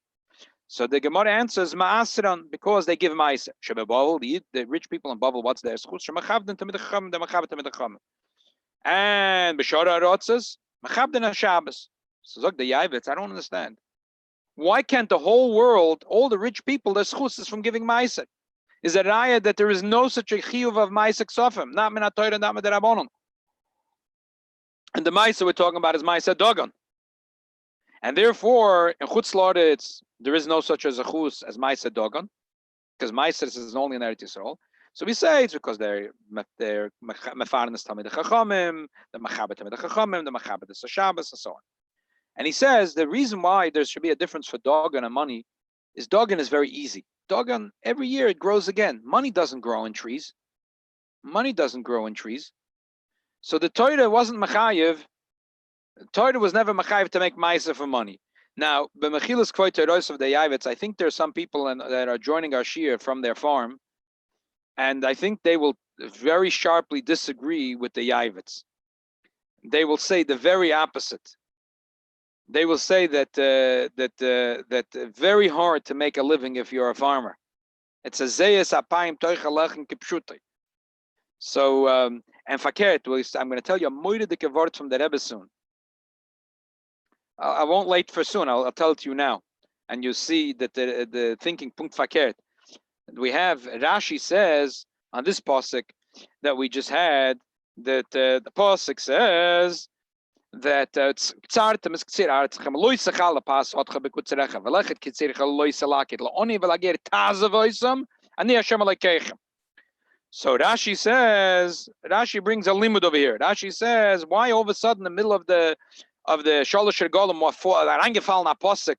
So the Gemara answers Maaseron because they give Maaser. The rich people in Bavel, what's their schus? And B'shara Rotzes Machabden Shabbos. So look, the Yavitz, I don't understand. Why can't the whole world, all the rich people, their schus is from giving Maaser? Is a raya that there is no such a chiyuv of Maaser Sofim, not min ha-Torah, not min ha-Rabbanon. And the Maaser we're talking about is Maaser Dogon. And therefore, in Chutz La'aretz, there is no such as a chus as Maaser Dogon, because Maaser is only in Eretz Yisrael. So we say it's because they're mefarnes Talmidei Chachamim, the machabed Talmidei Chachamim, the machabed the Shabbos, and so on. And he says the reason why there should be a difference for Dogon and money is Dogon is very easy. Dogon, every year it grows again. Money doesn't grow in trees. Money doesn't grow in trees. So the Torah wasn't Machayev. The Torah was never Machayev to make Maaser for money. Now, b'mechilas kvoi Torahs of the Yavitz, I think there are some people that are joining our shiur from their farm, and I think they will very sharply disagree with the Yavitz. They will say the very opposite. They will say that very hard to make a living if you're a farmer. It's a zeyes apayim toichalach and kipshutai. So and fakert, I'm going to tell you a moidedik word from the Rebbe soon. I won't wait for soon. I'll tell it to you now, and you see that the thinking punkt fakert. We have Rashi says on this pasuk that we just had that the pasuk says that Ani Hashem Elokeichem. So Rashi brings a limud over here. Rashi says, why all of a sudden in the middle of the Shalosh Golem angefallen a posuk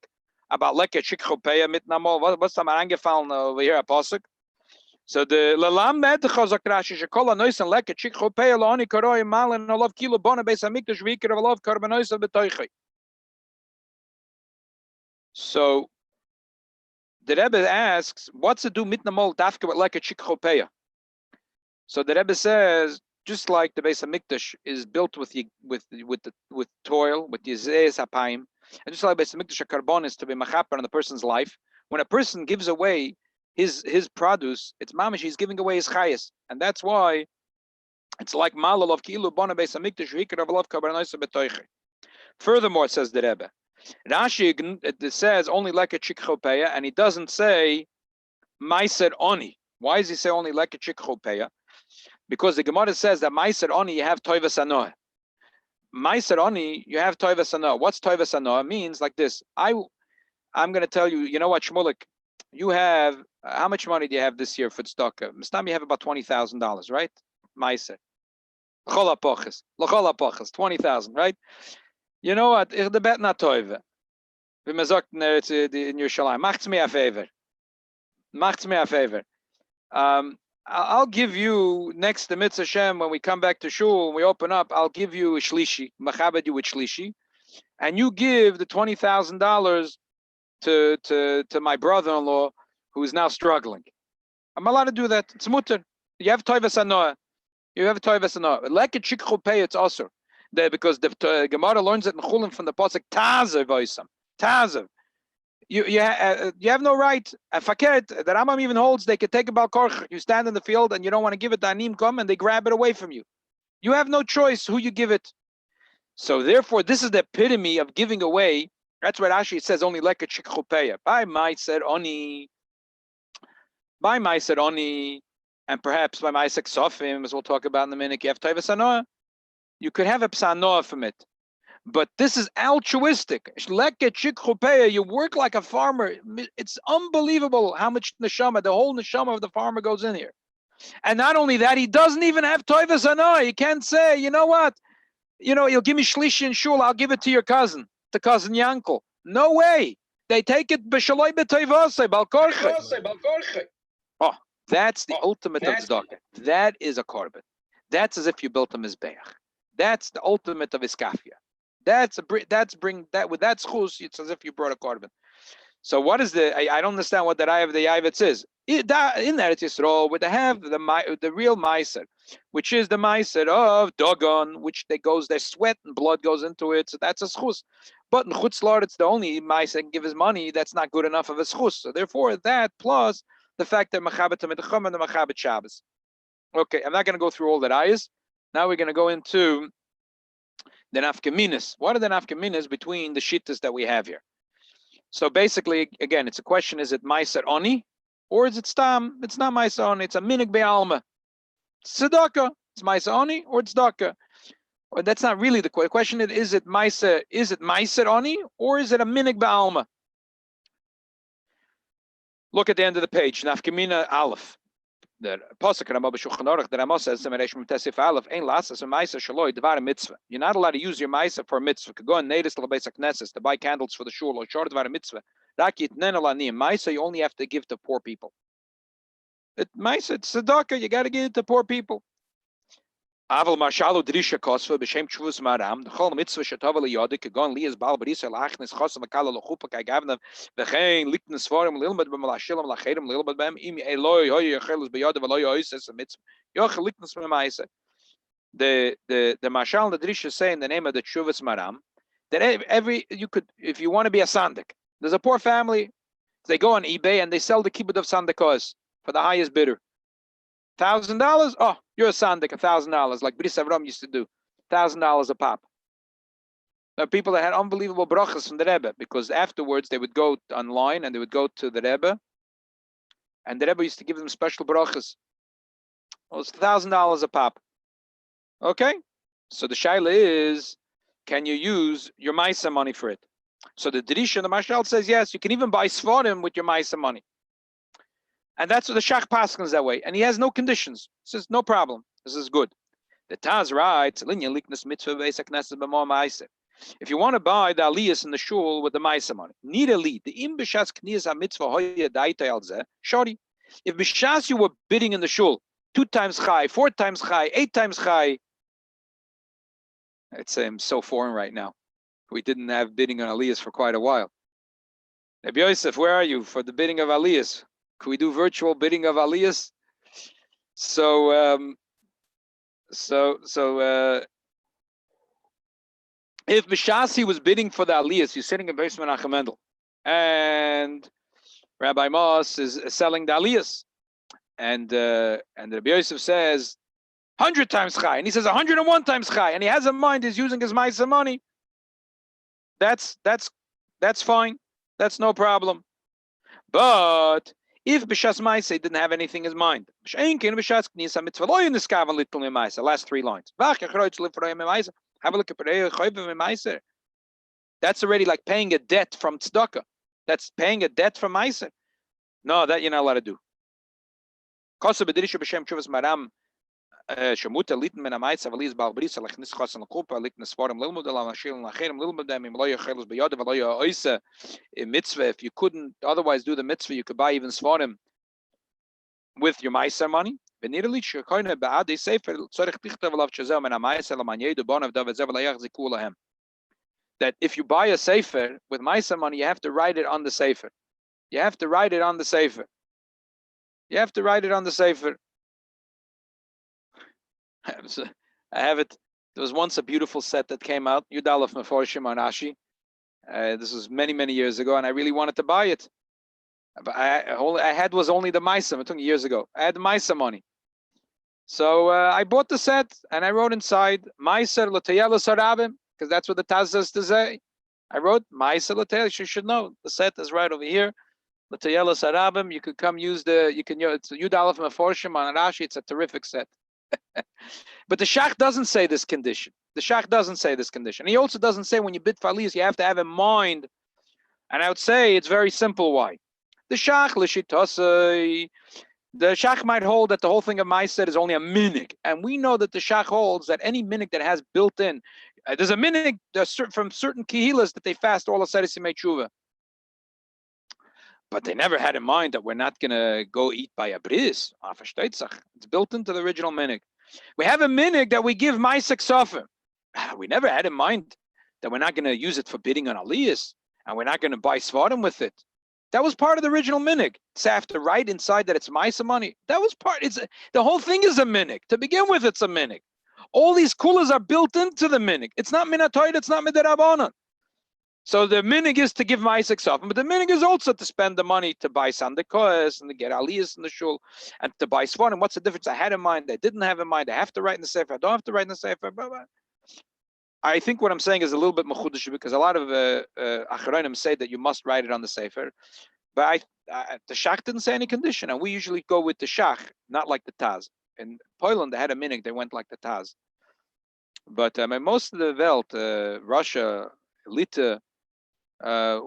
about leket shikchopeya mitnamol? What's the angefallen over here a posuk? So the lalam medchazak Rashi shekola noisan leket shikchopeya laoni karoi malen olav kilo bona beis hamikdash vikir olav karbanoisa betoichei. So the Rebbe asks, what's to do mitnamol dafka with leket shikchopeya? So the Rebbe says, just like the Beis Hamikdash is built with toil, with Yizayis Hapayim, and just like Beis Hamikdash Karbon is to be machaper on the person's life, when a person gives away his produce, it's mamish, he's giving away his chayas, and that's why it's like malal of kilu bona Beis Hamikdash vikir of love kabarnoisa betoiche. Furthermore, says the Rebbe, Rashi it says only like a chikchopeya, and he doesn't say Maaser oni. Why does he say only like a chikchopeya? Because the Gemara says that Maaser oni you have toivas anoah. Maaser oni you have toivas anoah. What's toivas anoah? Means like this. I'm going to tell you. You know what, Shmulik? You have how much money do you have this year for tzedakah? Mistam you have about $20,000, right? Maaser. L'chol ha'poches, 20,000, right? You know what? Ich de bet na toive. Wie man sagt in Yerushalayim, macht's mir a favor. Macht's mir a favor. I'll give you next to Mitzvah Shem when we come back to shul and we open up. I'll give you a shlishi, machabed you with shlishi, and you give the $20,000 to my brother-in-law who is now struggling. I'm allowed to do that. It's mutter. You have toivas anoah. You have toivas anoah. Like a chikchu pay, it's also because the Gemara learns it in Chulin from the pasuk tazav voisam tazav. You have no right. And fakert, the Rambam even holds they could take a balkorch. You stand in the field and you don't want to give it. The anim come and they grab it away from you. You have no choice who you give it. So therefore, this is the epitome of giving away. That's what Rashi says only like a chikchopeya. By Maaser oni, and perhaps by Maaser ksofim, as we'll talk about in a minute. You have toivas anoah. You could have a psanoah from it. But this is altruistic. You work like a farmer. It's unbelievable how much neshama, the whole neshama of the farmer goes in here. And not only that, he doesn't even have toivas anoah. He can't say, you know what? You'll give me shlishi and shul, I'll give it to your cousin, to cousin Yankel. No way. They take it b'shaloi b'toivosei, balkorche. Oh, that's the ultimate of tzedakah. That is a korban. That's as if you built a mizbeach. That's the ultimate of iskafia. With that schus, it's as if you brought a korban. So what is I don't understand what that the Yavitz is. In that Eretz Yisrael, where they have the real Maaser, which is the Maaser of Dogon, which their sweat and blood goes into it, so that's a schus. But in Chutz La'aretz, it's the only Maaser can give his money, that's not good enough of a schus. So therefore, that plus the fact that Machabet Tamid and the Machabet Shabbos. Okay, I'm not going to go through all that ayahs. Now we're going to go into the nafkaminas. What are the nafkaminas between the shittas that we have here? So basically, again, it's a question: is it Maaser oni, or is it stam? It's not Maaser oni. It's a minig be'alma. Tzedakah. It's Maaser oni or tzedakah. Or that's not really the question. Is it Maaser? Is it Maaser oni, or is it a minig be'alma? Look at the end of the page. Nafkamina aleph. The pasuk in Bechukosai that Rama says in Reish Tesif Aleph ein lasas Maaser shaloi dvar mitzvah. You're not allowed to use your Maaser for a mitzvah. Could go and nedis l'beis hakneses to buy candles for the shul or short dvar mitzvah. Rakit nenalanim Maaser you only have to give to poor people. Maaser tzedakah you got to give it to poor people. Aval marshalu drisha kosva b'shem tshuvus maram the chol mitzvah shatavel yodik kagon lias bal b'risel achnes chosam akala lochupa kagavna v'chein liknes forum lilmad b'malashilam lachedim lilmad b'em im eloi hoy yachelus b'yod v'loy oises a mitzvah yochel liknes b'maisa. The marshal the drisha say in the name of the tshuvus maram that you could, if you want to be a sandik, there's a poor family, they go on eBay and they sell the kibbutz of sandikos for the highest bidder. $1,000? Oh, you're a sandik, $1,000, like Bris Avram used to do. $1,000 a pop. There are people that had unbelievable brachas from the Rebbe, because afterwards they would go online and they would go to the Rebbe, and the Rebbe used to give them special brachas. Well, it's $1,000 a pop. Okay? So the shaila is, can you use your Maaser money for it? So the Drisha, the Marshal says, yes, you can even buy Sforim with your Maaser money. And that's what the Shach paskins that way. And he has no conditions. He says, no problem. This is good. The Taz writes, if you want to buy the aliyas in the shul with the Maaser money, need a lead. The im b'shas kniyas mitzvah hoya daitay al zeh shori. If b'shas you were bidding in the shul 2 times chai, 4 times chai, 8 times chai, it's so foreign right now. We didn't have bidding on aliyas for quite a while. Rabbi Yosef, where are you for the bidding of aliyas? Can we do virtual bidding of aliyas? If Bishasi was bidding for the aliyas, he's sitting in basement Menachem Mendel, and Rabbi Moss is selling the aliyas, and Rabbi Yosef says 100 times chai, and he says 101 times chai, and he has in mind he's using his Maaser money. That's fine. That's no problem. But if B'shas Maaser didn't have anything in his mind, the last 3 lines. Have a look at Maaser. That's already like paying a debt from tzedakah. That's paying a debt from Maaser. No, that you're not allowed to do. Shemuta liten men Maaser v'liz bal brisa lechnis chasen l'kupa liknes forum lilmud elam ashil nacherim lilmud dem im loya chelos b'yada v'loya oisa mitzvah. If you couldn't otherwise do the mitzvah, you could buy even svarim with your Maaser money. That if you buy a sefer with Maaser money, you have to write it on the sefer. You have to write it on the sefer. You have to write it on the sefer. I have it. There was once a beautiful set that came out, Yudalef Meforshim on Ashi. This was many years ago, and I really wanted to buy it. But I had was only the Maaser. It took me years ago. I had the Maaser money. So I bought the set, and I wrote inside, Maaser l'tayela sarabim, because that's what the Taz says to say. I wrote, Maaser l'tayela, you should know. The set is right over here. L'tayela sarabim, you could come use it's Yudalef Meforshim on Rashi. It's a terrific set. But the Shach doesn't say this condition. The Shach doesn't say this condition. And he also doesn't say when you bid for aliyas, you have to have in mind. And I would say it's very simple why. The Shach l'shitosai. The Shach might hold that the whole thing of Maaser is only a minig, and we know that the Shach holds that any minig that has built in, there's a minig from certain kihilas that they fast all the Sedis Yimei Tshuva. But they never had in mind that we're not going to go eat by a bris. It's built into the original minig. We have a minig that we give Maaser ksafim. We never had in mind that we're not going to use it for bidding on aliyas, and we're not going to buy svarim with it. That was part of the original minig. So I have to write inside that it's Maaser money. That was part. The whole thing is a minig. To begin with, it's a minig. All these kulas are built into the minig. It's not minatoid. It's not midirabanan. So the minig is to give Maaser ksafim, but the minig is also to spend the money to buy sandikoas and to get aliyas in the shul and to buy svarim. What's the difference? I had in mind. I didn't have in mind. I have to write in the sefer. I don't have to write in the sefer. I think what I'm saying is a little bit mechudesh because a lot of achronim say that you must write it on the sefer, but the Shach didn't say any condition, and we usually go with the Shach, not like the Taz. In Poland, they had a minig; they went like the Taz. But most of the Welt, Russia, Lita,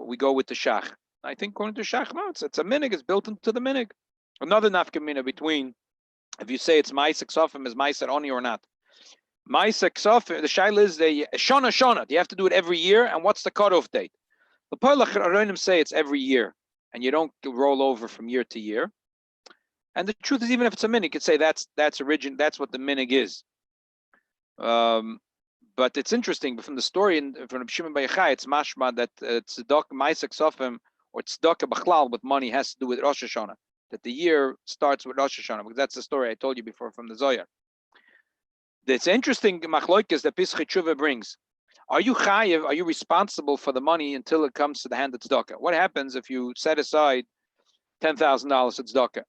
we go with the Shach. I think according to Shach, no, it's a minig; it's built into the minig. Another nafkamina between if you say it's Maaser ksafim is Maaser oni or not. Maaser ksafim, the shaila is the shana. You have to do it every year, and what's the cutoff date? The Achronim say it's every year, and you don't roll over from year to year. And the truth is, even if it's a minig, you could say that's what the minig is. But it's interesting. But from the story from Shimon Bar Yochai, it's mashma that tzedakah Maaser ksafim or tzedakah b'chlal with money has to do with Rosh Hashanah. That the year starts with Rosh Hashanah, because that's the story I told you before from the Zohar. It's interesting machloikis that Pischei Tshuva brings. Are you chayiv? Are you responsible for the money until it comes to the hand of tzedakah? What happens if you set aside $10,000 for tzedakah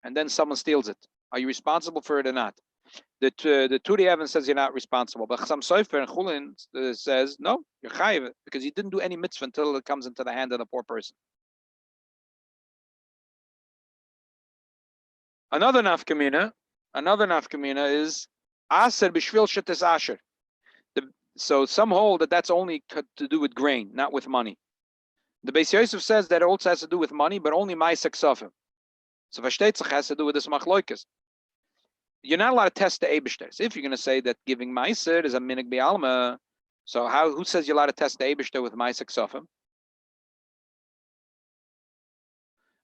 and then someone steals it? Are you responsible for it or not? The Turi Evan says you're not responsible, but Chassam Sofer and Chulin says no, you're chayiv because you didn't do any mitzvah until it comes into the hand of the poor person. Another nafkamina is Aser b'shvil shetes asher. So some hold that that's only to do with grain, not with money. The Beis Yosef says that it also has to do with money, but only Maaser ksafim. So versteht sich has to do with this machloikes. You're not allowed to test the Eibishter. If you're going to say that giving Maaser is a minig bi'alma, so who says you're allowed to test the Eibishter with Maaser ksofim?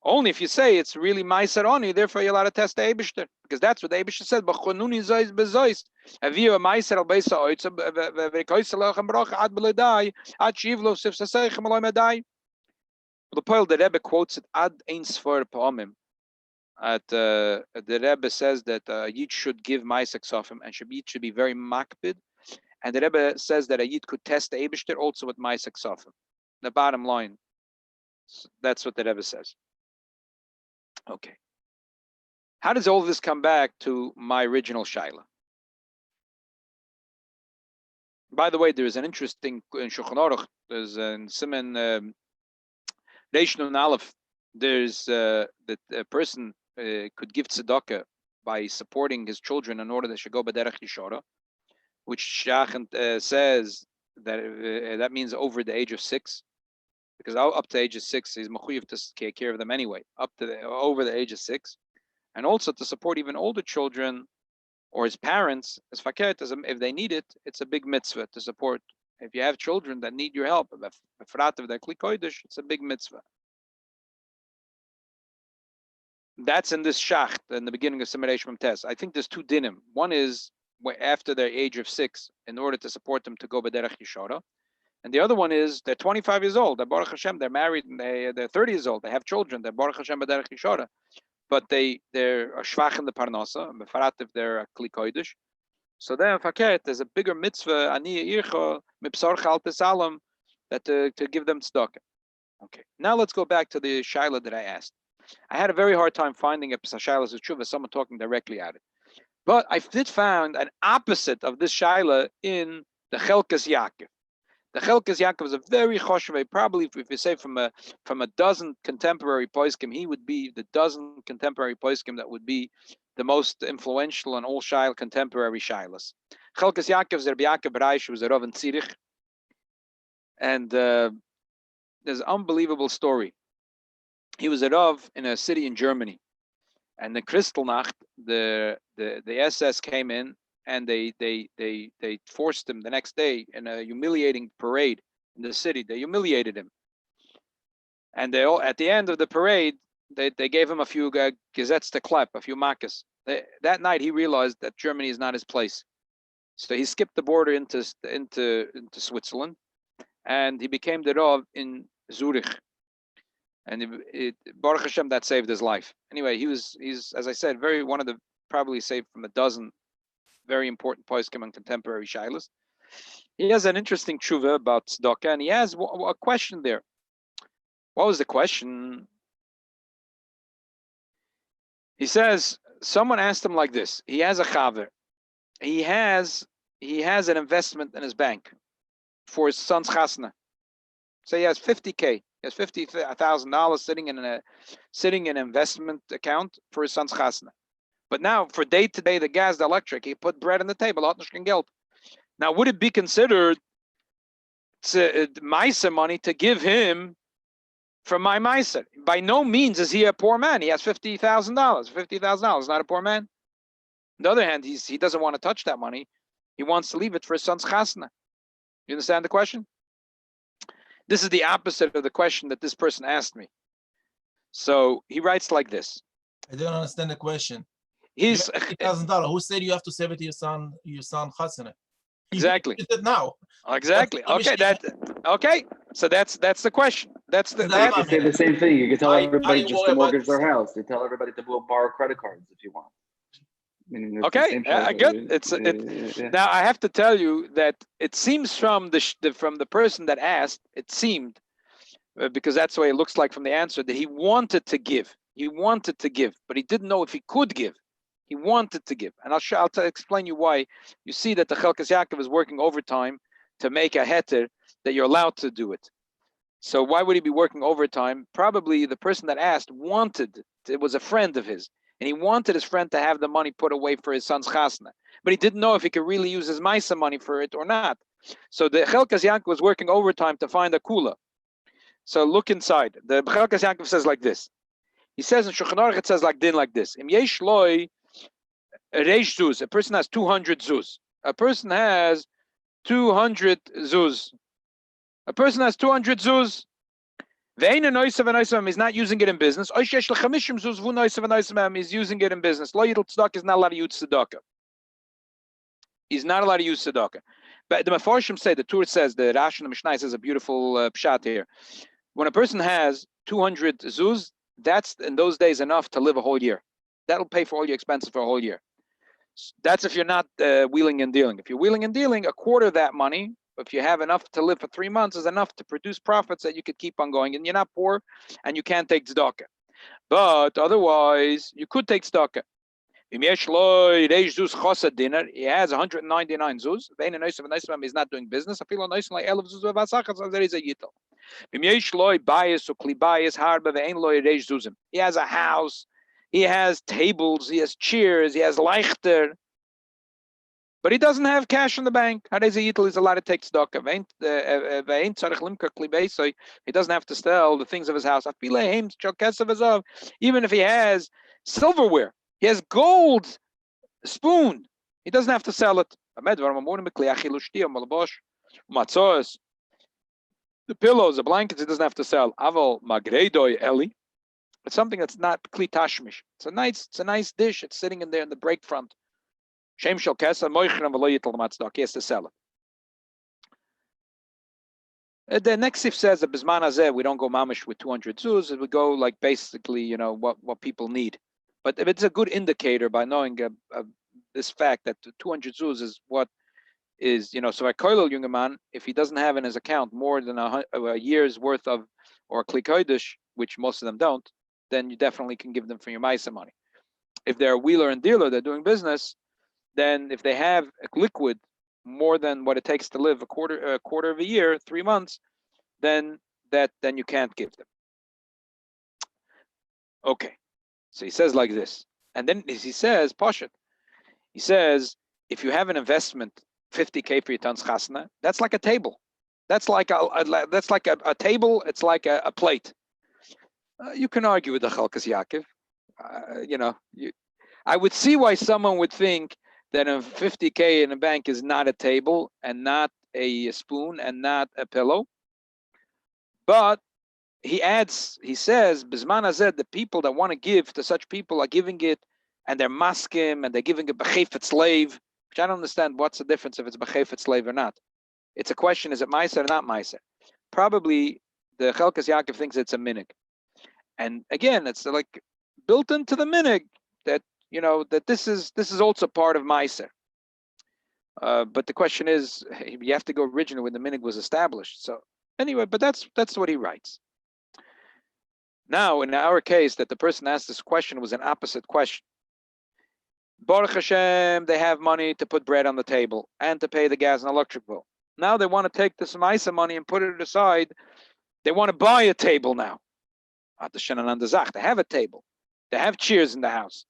Only if you say it's really Maaser on you, therefore you're allowed to test the Eibishter, because that's what the Eibishter said. B'chonuni zois bezois. Aviu a Maaser al beisa oitza v'rekoisa lochem brocha ad b'ledai ad shivlo sif saseichem aloi medai. The Poel, the Rebbe quotes it ad ein sfor pa'omim. The Rebbe says that Yid should give Maaser ksofim and should be very makpid. And the Rebbe says that a Yid could test the Eibishter also with Maaser ksofim. The bottom line, that's what the Rebbe says. Okay. How does all this come back to my original shaila? By the way, there is an interesting in Shulchan Aruch. There's in Siman Reish Nun Aleph. There's that a person could give tzedakah by supporting his children in order they should go b'derech yishara, which Shachan says that that means over the age of 6, because up to the age of 6 he's mechuyev to take care of them anyway. Over the age of 6, and also to support even older children or his parents as fakert, if they need it, it's a big mitzvah to support. If you have children that need your help, it's a big mitzvah. That's in this shacht in the beginning of Simarei Test. I think there's 2 dinim. One is after their age of 6, in order to support them to go b'derech yishara, and the other one is they're 25 years old. They're Baruch Hashem. They're married. And they're 30 years old. They have children. They're Baruch Hashem b'derech yishara, but they're shvach in the parnasa. Befarat if they're a kli kodesh. So then, fakert, there's a bigger mitzvah ani ircha mipsar chal tesalam that to give them tzedakah. Okay. Now let's go back to the shaila that I asked. I had a very hard time finding a Sheilos of Tshuva, someone talking directly at it. But I did find an opposite of this Shaila in the Chelkas Yaakov. The Chelkas Yaakov is a very choshev, probably if you say from a dozen contemporary poskim, he would be the dozen contemporary poskim that would be the most influential in all contemporary Sheilos. Chelkas Yaakov is Rabbi Yaakov Bereish, who was a Rav in Tzirich. And there's an unbelievable story. He was a Rav in a city in Germany, and the Kristallnacht, the SS came in and they forced him the next day in a humiliating parade in the city. They humiliated him, and they all at the end of the parade they gave him a few gazettes to clap, a few makas. That night he realized that Germany is not his place, so he skipped the border into Switzerland, and he became the Rav in Zurich. And Baruch Hashem, that saved his life. Anyway, he's as I said, one of the probably saved from a dozen very important poskim and contemporary Sheilos. He has an interesting tshuva about tzedakah, and he has a question there. What was the question? He says someone asked him like this. He has a chaver. He has an investment in his bank for his son's chasna. So he has 50K. He has $50,000 sitting in an investment account for his son's chasna. But now, for day-to-day, the gas, the electric, he put bread on the table. Now, would it be considered Maaser money to give him from my Maaser? By no means is he a poor man. He has $50,000. $50,000, not a poor man. On the other hand, he doesn't want to touch that money. He wants to leave it for his son's chasna. You understand the question? This is the opposite of the question that this person asked me. So he writes like this. I don't understand the question. He's $50,000. Who said you have to save it to your son chasna? Exactly. He did it now. Exactly. Okay. So that's the question. You can say the same thing. You can tell everybody just to mortgage their house. You tell everybody to borrow credit cards if you want. Okay, good. Now I have to tell you that it seems from the person that asked, it seemed because that's the way it looks like from the answer, that he wanted to give. He wanted to give, but he didn't know if he could give. He wanted to give, and I'll explain you why. You see that the Chelkas Yaakov is working overtime to make a heter that you're allowed to do it. So why would he be working overtime? Probably the person that asked wanted. It was a friend of his. And he wanted his friend to have the money put away for his son's chasna, but he didn't know if he could really use his Maaser money for it or not. So the Chelkas Yaakov was working overtime to find a kula. So look inside. The Chelkas Yaakov says like this: He says in Shulchan Aruch, it says like this. Im yesh loy reish zuz. A person has 200 zuz. A person has 200 zuz. A person has 200 zuz. Ve'ein noisav noisav is not using it in business. Oy shesh lechamishim zuz vu noisav noisav is using it in business. Lo yidl tzedakah is not allowed to use tzedakah. He's not allowed to use tzedakah. But the Mefarshim say, the Tur says, the Rashi and the Mishnah says a beautiful pshat here. When a person has 200 zuz, that's in those days enough to live a whole year. That'll pay for all your expenses for a whole year. That's if you're not wheeling and dealing. If you're wheeling and dealing, a quarter of that money, if you have enough to live for 3 months, is enough to produce profits that you could keep on going. And you're not poor, and you can't take tzedakah. But otherwise, you could take tzedakah. He has 199 zuz. He's not doing business. He has a house. He has tables. He has chairs. He has leichter. But he doesn't have cash in the bank. He's allowed to take tzedakah. He doesn't have to sell the things of his house. Even if he has silverware. He has gold spoon. He doesn't have to sell it. The pillows, the blankets, he doesn't have to sell. It's something that's not kli tashmish. It's a nice dish. It's sitting in there in the break front. He has to sell it. The next sif says that bisman hazeh we don't go mamish with 200 zuz. We go like basically, what people need. But if it's a good indicator by knowing this fact that 200 zuz is what is, so a Koller Yom Rishon, if he doesn't have in his account more than a year's worth of, or a kli kodesh, which most of them don't, then you definitely can give them for your Maaser money. If they're a wheeler and dealer, they're doing business, then if they have a liquid more than what it takes to live a quarter of a year, 3 months, then you can't give them. Okay. So he says like this, and then he says, Parsha, he says, if you have an investment, 50K for your tons chasna, that's like a table. That's like a table. It's like a plate. You can argue with the Chalkas Yaakov. I would see why someone would think that a 50K in a bank is not a table and not a spoon and not a pillow. But he says, Bisman Hazeh, the people that want to give to such people are giving it, and they're maskim, and they're giving it b'chefet slave, which I don't understand what's the difference if it's b'chefet slave or not. It's a question, is it Maaser or not Maaser? Probably the Chalkas Yaakov thinks it's a minig. And again, it's like built into the minig that, that this is also part of Maaser. But the question is, you have to go originally when the minig was established. So anyway, but that's what he writes. Now, in our case, that the person asked this question was an opposite question. Baruch Hashem, they have money to put bread on the table and to pay the gas and electric bill. Now they want to take this Maaser money and put it aside. They want to buy a table now. They have a table. They have chairs in the house.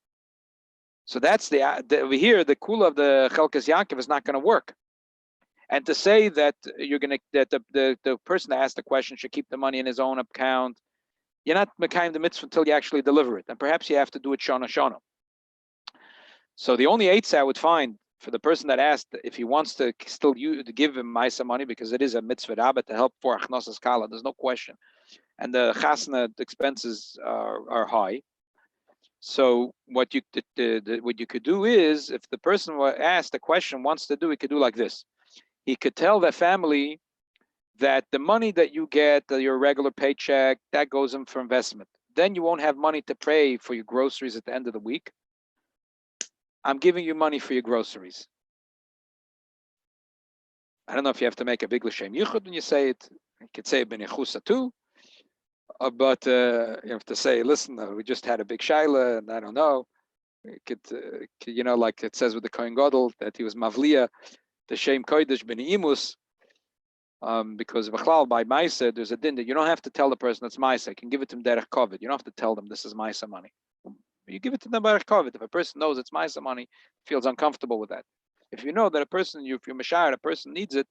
So that's over here, the kula of the Chalkas Yaakov is not going to work. And to say that the person that asked the question should keep the money in his own account, you're not mekayim the mitzvah until you actually deliver it, and perhaps you have to do it shana shana. So the only eitzah I would find for the person that asked if he wants to still to give him Maaser money, because it is a mitzvah rabba to help for achnosas kala, there's no question, and the chasna expenses are high. So what you could do is, if the person asked the question wants to do, he could do like this. He could tell the family that the money that you get, your regular paycheck, that goes in for investment. Then you won't have money to pay for your groceries at the end of the week. I'm giving you money for your groceries. I don't know if you have to make a big l'shem yichud when you say it. You could say it ben yechusa too. But you have to say, listen, we just had a big shaila, and I don't know. It could, like it says with the Kohen Gadol, that he was mavliya, the shem kodesh ben imus. Because b'chlal by Maaser, there's a din that you don't have to tell the person it's Maaser. You can give it to them derech kovid. You don't have to tell them this is Maaser money. You give it to them derech kovid. If a person knows it's Maaser money, feels uncomfortable with that. If you know that a person, if you're mashayar, a person needs it,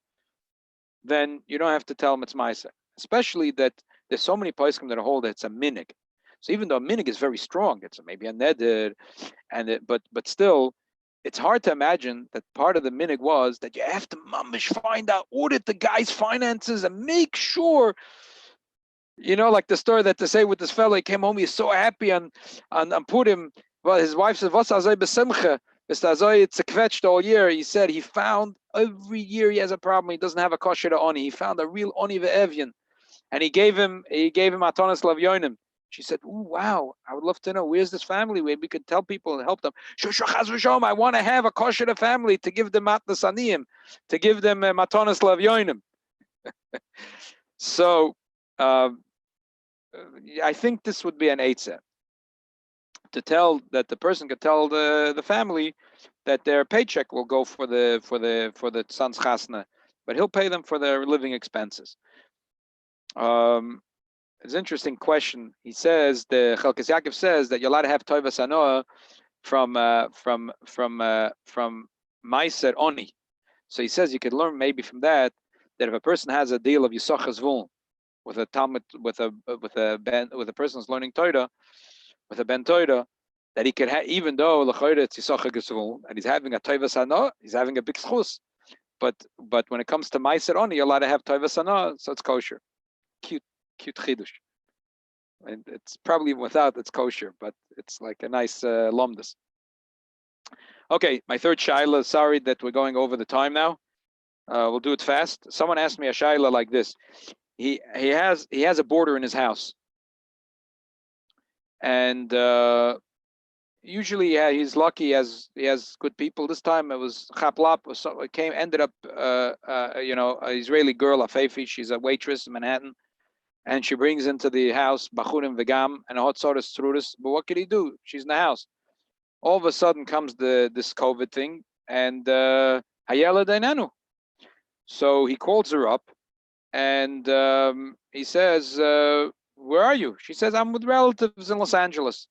then you don't have to tell them it's Maaser. Especially that there's so many poskim that hold that it's a minig. So even though a minig is very strong, it's maybe a neder, and but still, it's hard to imagine that part of the minig was that you have to mamish find out, audit the guy's finances, and make sure. Like the story that they say with this fellow, he came home, he's so happy on Purim. Well, his wife said, "What's azay besimcha? It's azay, it's a kvetched all year." He said he found every year he has a problem. He doesn't have a kosher oni. He found a real oni ve'evyan, and he gave him atonis lavyonim. She said, "Ooh, wow! I would love to know where's this family. Where we could tell people and help them. I want to have a kosher family to give them matnas aniyim, to give them atonis lavyonim." So. I think this would be an eitzah to tell that the person could tell the family that their paycheck will go for the son's chasna, but he'll pay them for their living expenses. It's an interesting question. He says the Chelkas Yaakov says that you're allowed to have toivas hanoah from Maaser oni. So he says you could learn maybe from that if a person has a deal of yisachas vul with a talmud, with a person who's learning Torah, with a ben Torah, that he could have, even though l'chayre it's yisachas gesvul and he's having a toivas hanoah, he's having a big schus. But when it comes to Maaser oni, you're allowed to have toivas hanoah, so it's kosher. Cute chidush. And it's probably without it's kosher, but it's like a nice lomdus. Okay, my third shaila. Sorry that we're going over the time now. We'll do it fast. Someone asked me a shaila like this. He has a boarder in his house, and usually he's lucky. He has good people. This time it was chaplap. Ended up an Israeli girl, a Fefi. She's a waitress in Manhattan, and she brings into the house bachurim vegam and a hot soda strudis. But what could he do? She's in the house. All of a sudden comes this COVID thing, and hayela dainanu. So he calls her up. And he says, "Where are you?" She says, "I'm with relatives in Los Angeles."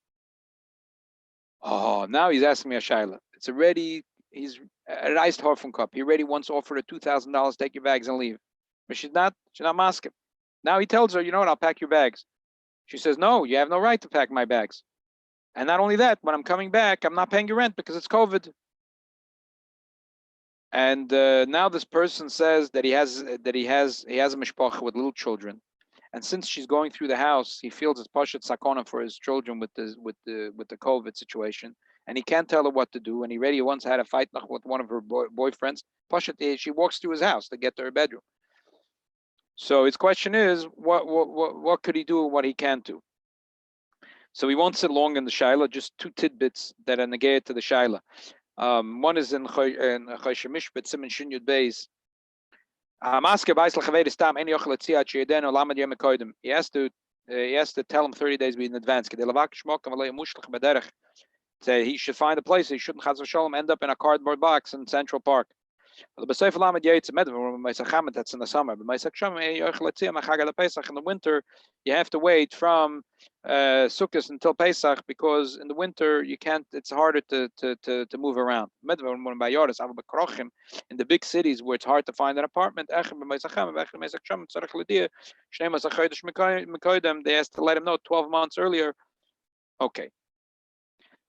Oh, now he's asking me a shaila. It's already, he's an iced Hoffen cup. He already once offered her $2,000, take your bags and leave. But she's not masking. Now he tells her, "You know what, I'll pack your bags." She says, "No, you have no right to pack my bags. And not only that, when I'm coming back, I'm not paying your rent because it's COVID." And now this person says that he has a mishpacha with little children, and since she's going through the house, he feels it's pashat sakona for his children with the COVID situation, and he can't tell her what to do. And he already once had a fight with one of her boyfriends. Pashat, she walks to his house to get to her bedroom. So his question is, what could he do and what he can't do? So we won't sit long in the shaila. Just two tidbits that are negated to the shaila. One is in Choshe Mishpat Siman Shin Yud Beis. He has to tell him 30 days in advance. Say he should find a place. He shouldn't chas v'sholom end up in a cardboard box in Central Park. That's in the summer. In the winter, you have to wait from Sukkot until Pesach, because in the winter you can't. It's harder to move around. In the big cities where it's hard to find an apartment, they has to let him know 12 months earlier. Okay.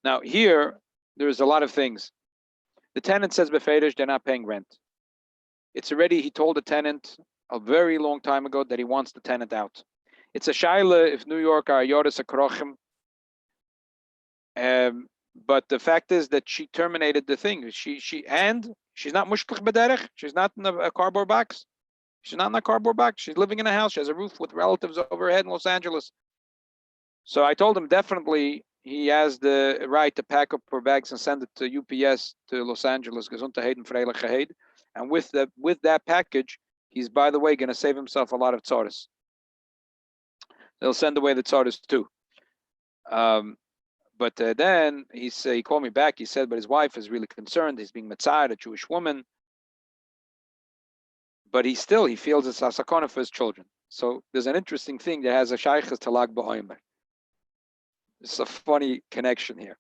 Now here, there's a lot of things. The tenant says befedish, they're not paying rent. It's already, he told the tenant a very long time ago that he wants the tenant out. It's a shaila if New York are yoris akrochim. But the fact is that she terminated the thing. She's not mushklich bederech. She's not in a cardboard box. She's not in a cardboard box. She's living in a house. She has a roof with relatives overhead in Los Angeles. So I told him definitely he has the right to pack up her bags and send it to UPS to Los Angeles. And with that package, he's, by the way, going to save himself a lot of tzaras. They'll send away the tzaras too. But then he called me back. He said, but his wife is really concerned. He's being mitzayed, a Jewish woman. But he feels it's a sakona for his children. So there's an interesting thing that has a shaykhs to Lag B'Omer. It's a funny connection here.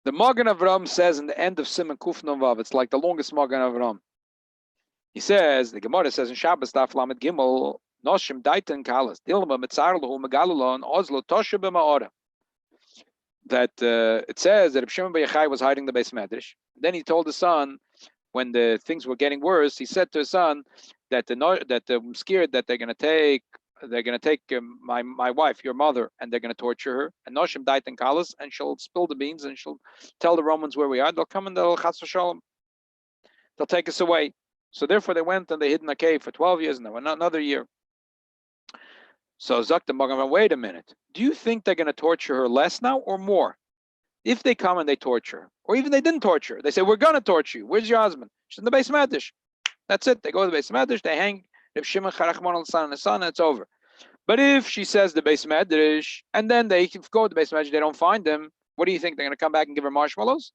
The Magen Avram says in the end of Siman Kuf Nun Vav, it's like the longest Magen Avram. He says, the Gemara says in Shabbos Daf Lamed Gimel, Noshim Daitan Kalas, Dilma Mitzarlo, Megalulon, Oslo, Tosha B'Ma'ora. That it says that Reb Shimon Bar Yochai was hiding the Beis Medrash. Then he told his son, when the things were getting worse, he said to his son that I'm scared that they're going to take my wife, your mother, and they're going to torture her. And Noshim Daitan Kalas, and she'll spill the beans and she'll tell the Romans where we are. They'll come and they'll Chas v'Shalom. They'll take us away. So therefore they went and they hid in a cave for 12 years and another year. So Zakta Magan, wait a minute. Do you think they're going to torture her less now or more? If they come and they torture her, or even they didn't torture her, they say, we're going to torture you. Where's your husband? She's in the Beis Medrash. That's it. They go to the Beis Medrash, they hang Reb Shimon Charachman al-San and his son, and it's over. But if she says the Beis Medrash, and then they go to the Beis Medrash, they don't find them, what do you think? They're going to come back and give her marshmallows?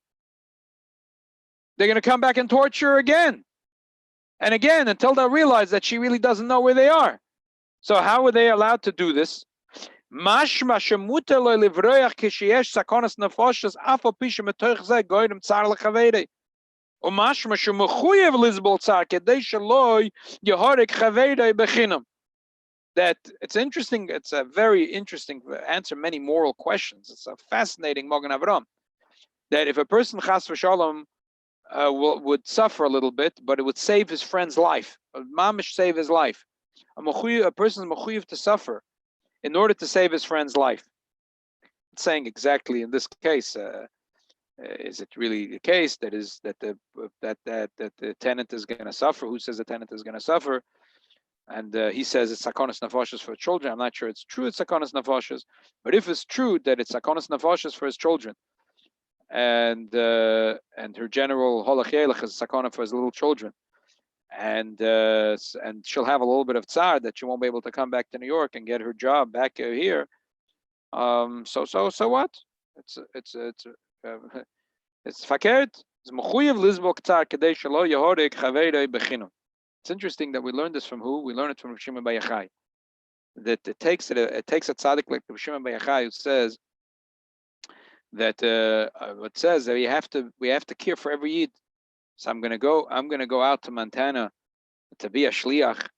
They're going to come back and torture her again and again until they realize that she really doesn't know where they are. So how are they allowed to do this? Mashma shemuter lo livroyach kisheyesh sakonas nefoshes afal pisha metoich zeh goyim tzar lechavere. Umashma shemechuyev lizbol tzar kedei shaloi yehorik chavere bechinam. That it's interesting. It's a very interesting answer. Many moral questions. It's a fascinating Mogan Avram. That if a person chas v'shalom would suffer a little bit, but it would save his friend's life. Mamish save his life. A person is mechuyev to suffer in order to save his friend's life. It's saying exactly in this case, is it really the case that the tenant is going to suffer? Who says the tenant is going to suffer? And he says it's sakonas nefashos for children. I'm not sure it's true. It's sakonas nefashos, but if it's true that it's sakonas nefashos for his children, and her general holach is sakona for his little children, and she'll have a little bit of tsar that she won't be able to come back to New York and get her job back here. So what? It's fakert. It's mechuyev lizbok tsar kedei shelo yehorik chaverei bechinam. It's interesting that we learned this from who? We learned it from Shimon Bar Yochai. That it takes a tzaddik like Shimon Bar Yochai who says that it says that we have to care for every yid. So I'm gonna go out to Montana to be a shliach,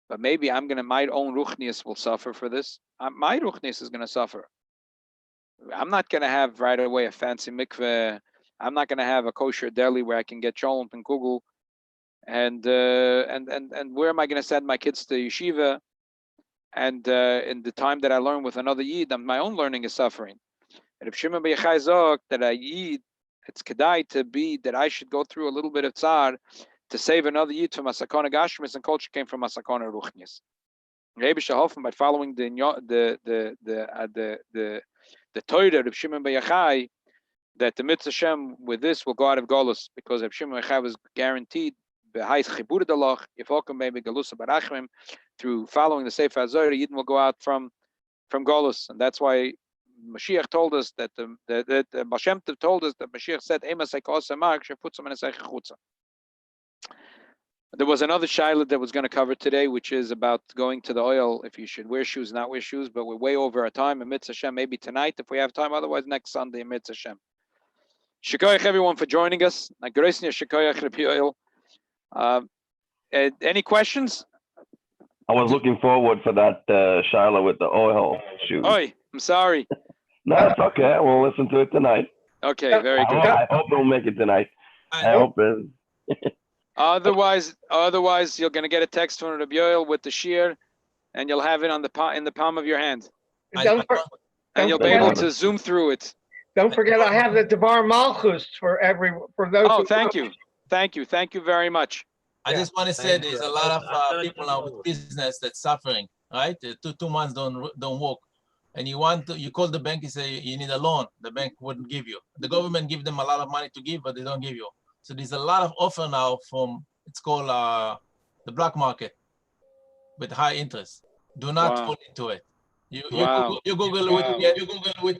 but maybe my own ruchnius will suffer for this. My ruchnius is gonna suffer. I'm not gonna have right away a fancy mikveh. I'm not gonna have a kosher deli where I can get cholent and kugel. And where am I going to send my kids to yeshiva? And in the time that I learn with another yid, my own learning is suffering. And if Shimon Bar Yochai zok that a yid, it's kedai to be that I should go through a little bit of tsar to save another yid from a sakona gashmis, and culture came from a sakona ruchnis. Rabbi Shahofen, by following the Torah of Shimon Bar Yochai, that the mitzvah Shem with this will go out of Golus, because if Shimon Bar Yochai was guaranteed through following the Sefer HaZorah, Yidden will go out from Golus, and that's why Mashiach told us that Baal Shem Tov told us that Mashiach said, there was another shayla that was going to cover today, which is about going to the oil, if you should wear shoes, not wear shoes, but we're way over our time. In Mitzvah Shem, maybe tonight if we have time, otherwise next Sunday in Mitzvah Shem. Shikoyach everyone for joining us. Any questions? I was looking forward for that Shiloh with the oil shoes. Oi, I'm sorry. No, it's okay. We'll listen to it tonight. Okay, very good. I hope we'll make it tonight. I hope it. Otherwise, you're going to get a text from Rabbi Yoel with the shear, and you'll have it in the palm of your hand. And you'll be able to zoom through it. Don't forget, I have the Devar Malchus for those. Oh, thank you very much. I just want to say there's a lot of people now with business that's suffering, right? 2 months don't work, and you call the bank and say you need a loan. The bank wouldn't give you. The government give them a lot of money to give, but they don't give you. So there's a lot of offer now from, it's called the black market with high interest. Do not fall into it. You Google what you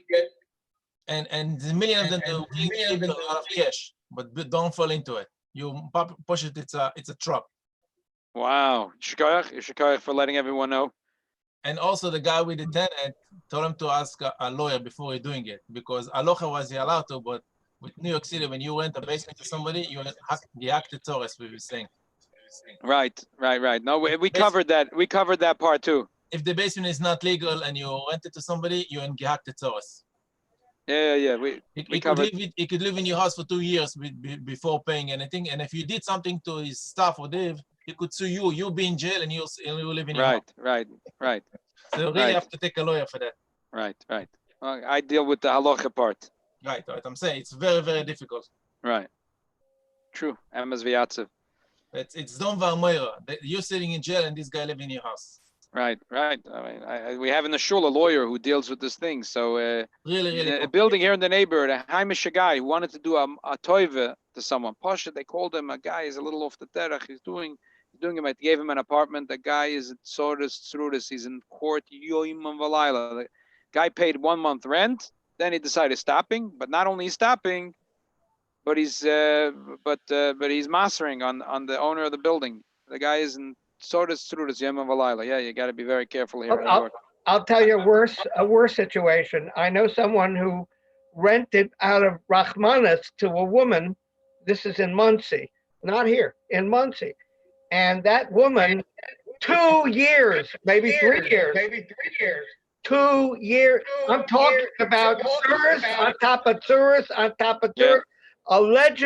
get, and the million of them will give you a lot of cash, but don't fall into it. You push it, it's a trap. Wow. Shikoyach for letting everyone know. And also the guy with the tenant told him to ask a lawyer before you're doing it, because aloha was he allowed to, but with New York City, when you rent a basement to somebody, you act the Torres, we were saying. Right. No, we covered that. We covered that part too. If the basement is not legal and you rent it to somebody, you're in gehakte tzoros. Yeah. He could live in your house for 2 years before paying anything. And if you did something to his staff or Dave, he could sue you. You'll be in jail and you'll live in your house. Right. So you really have to take a lawyer for that. Right. Well, I deal with the halacha part. Right. I'm saying it's very, very difficult. Right. True. Emes v'yatzev. It's don v'amoira. You're sitting in jail and this guy living in your house. Right. I mean, we have in the shul a lawyer who deals with this thing. So Really a building here in the neighborhood, a Haimish guy who wanted to do a toive to someone. Parsha, they called him a guy. He's a little off the derech. He's doing him. I gave him an apartment. The guy is through this. He's in court. Yoim and Valayla. The guy paid 1 month rent. Then he decided stopping. But not only stopping, but he's mastering on the owner of the building. The guy is in through this Yom Valayla. Yeah, you got to be very careful here. I'll tell you a worse situation. I know someone who rented out of Rachmanis to a woman. This is in Muncie, not here, in Muncie. And that woman, 2 years, maybe 3 years. 2 years. I'm talking about tourists on top of tourists on top of tourists. Allegedly.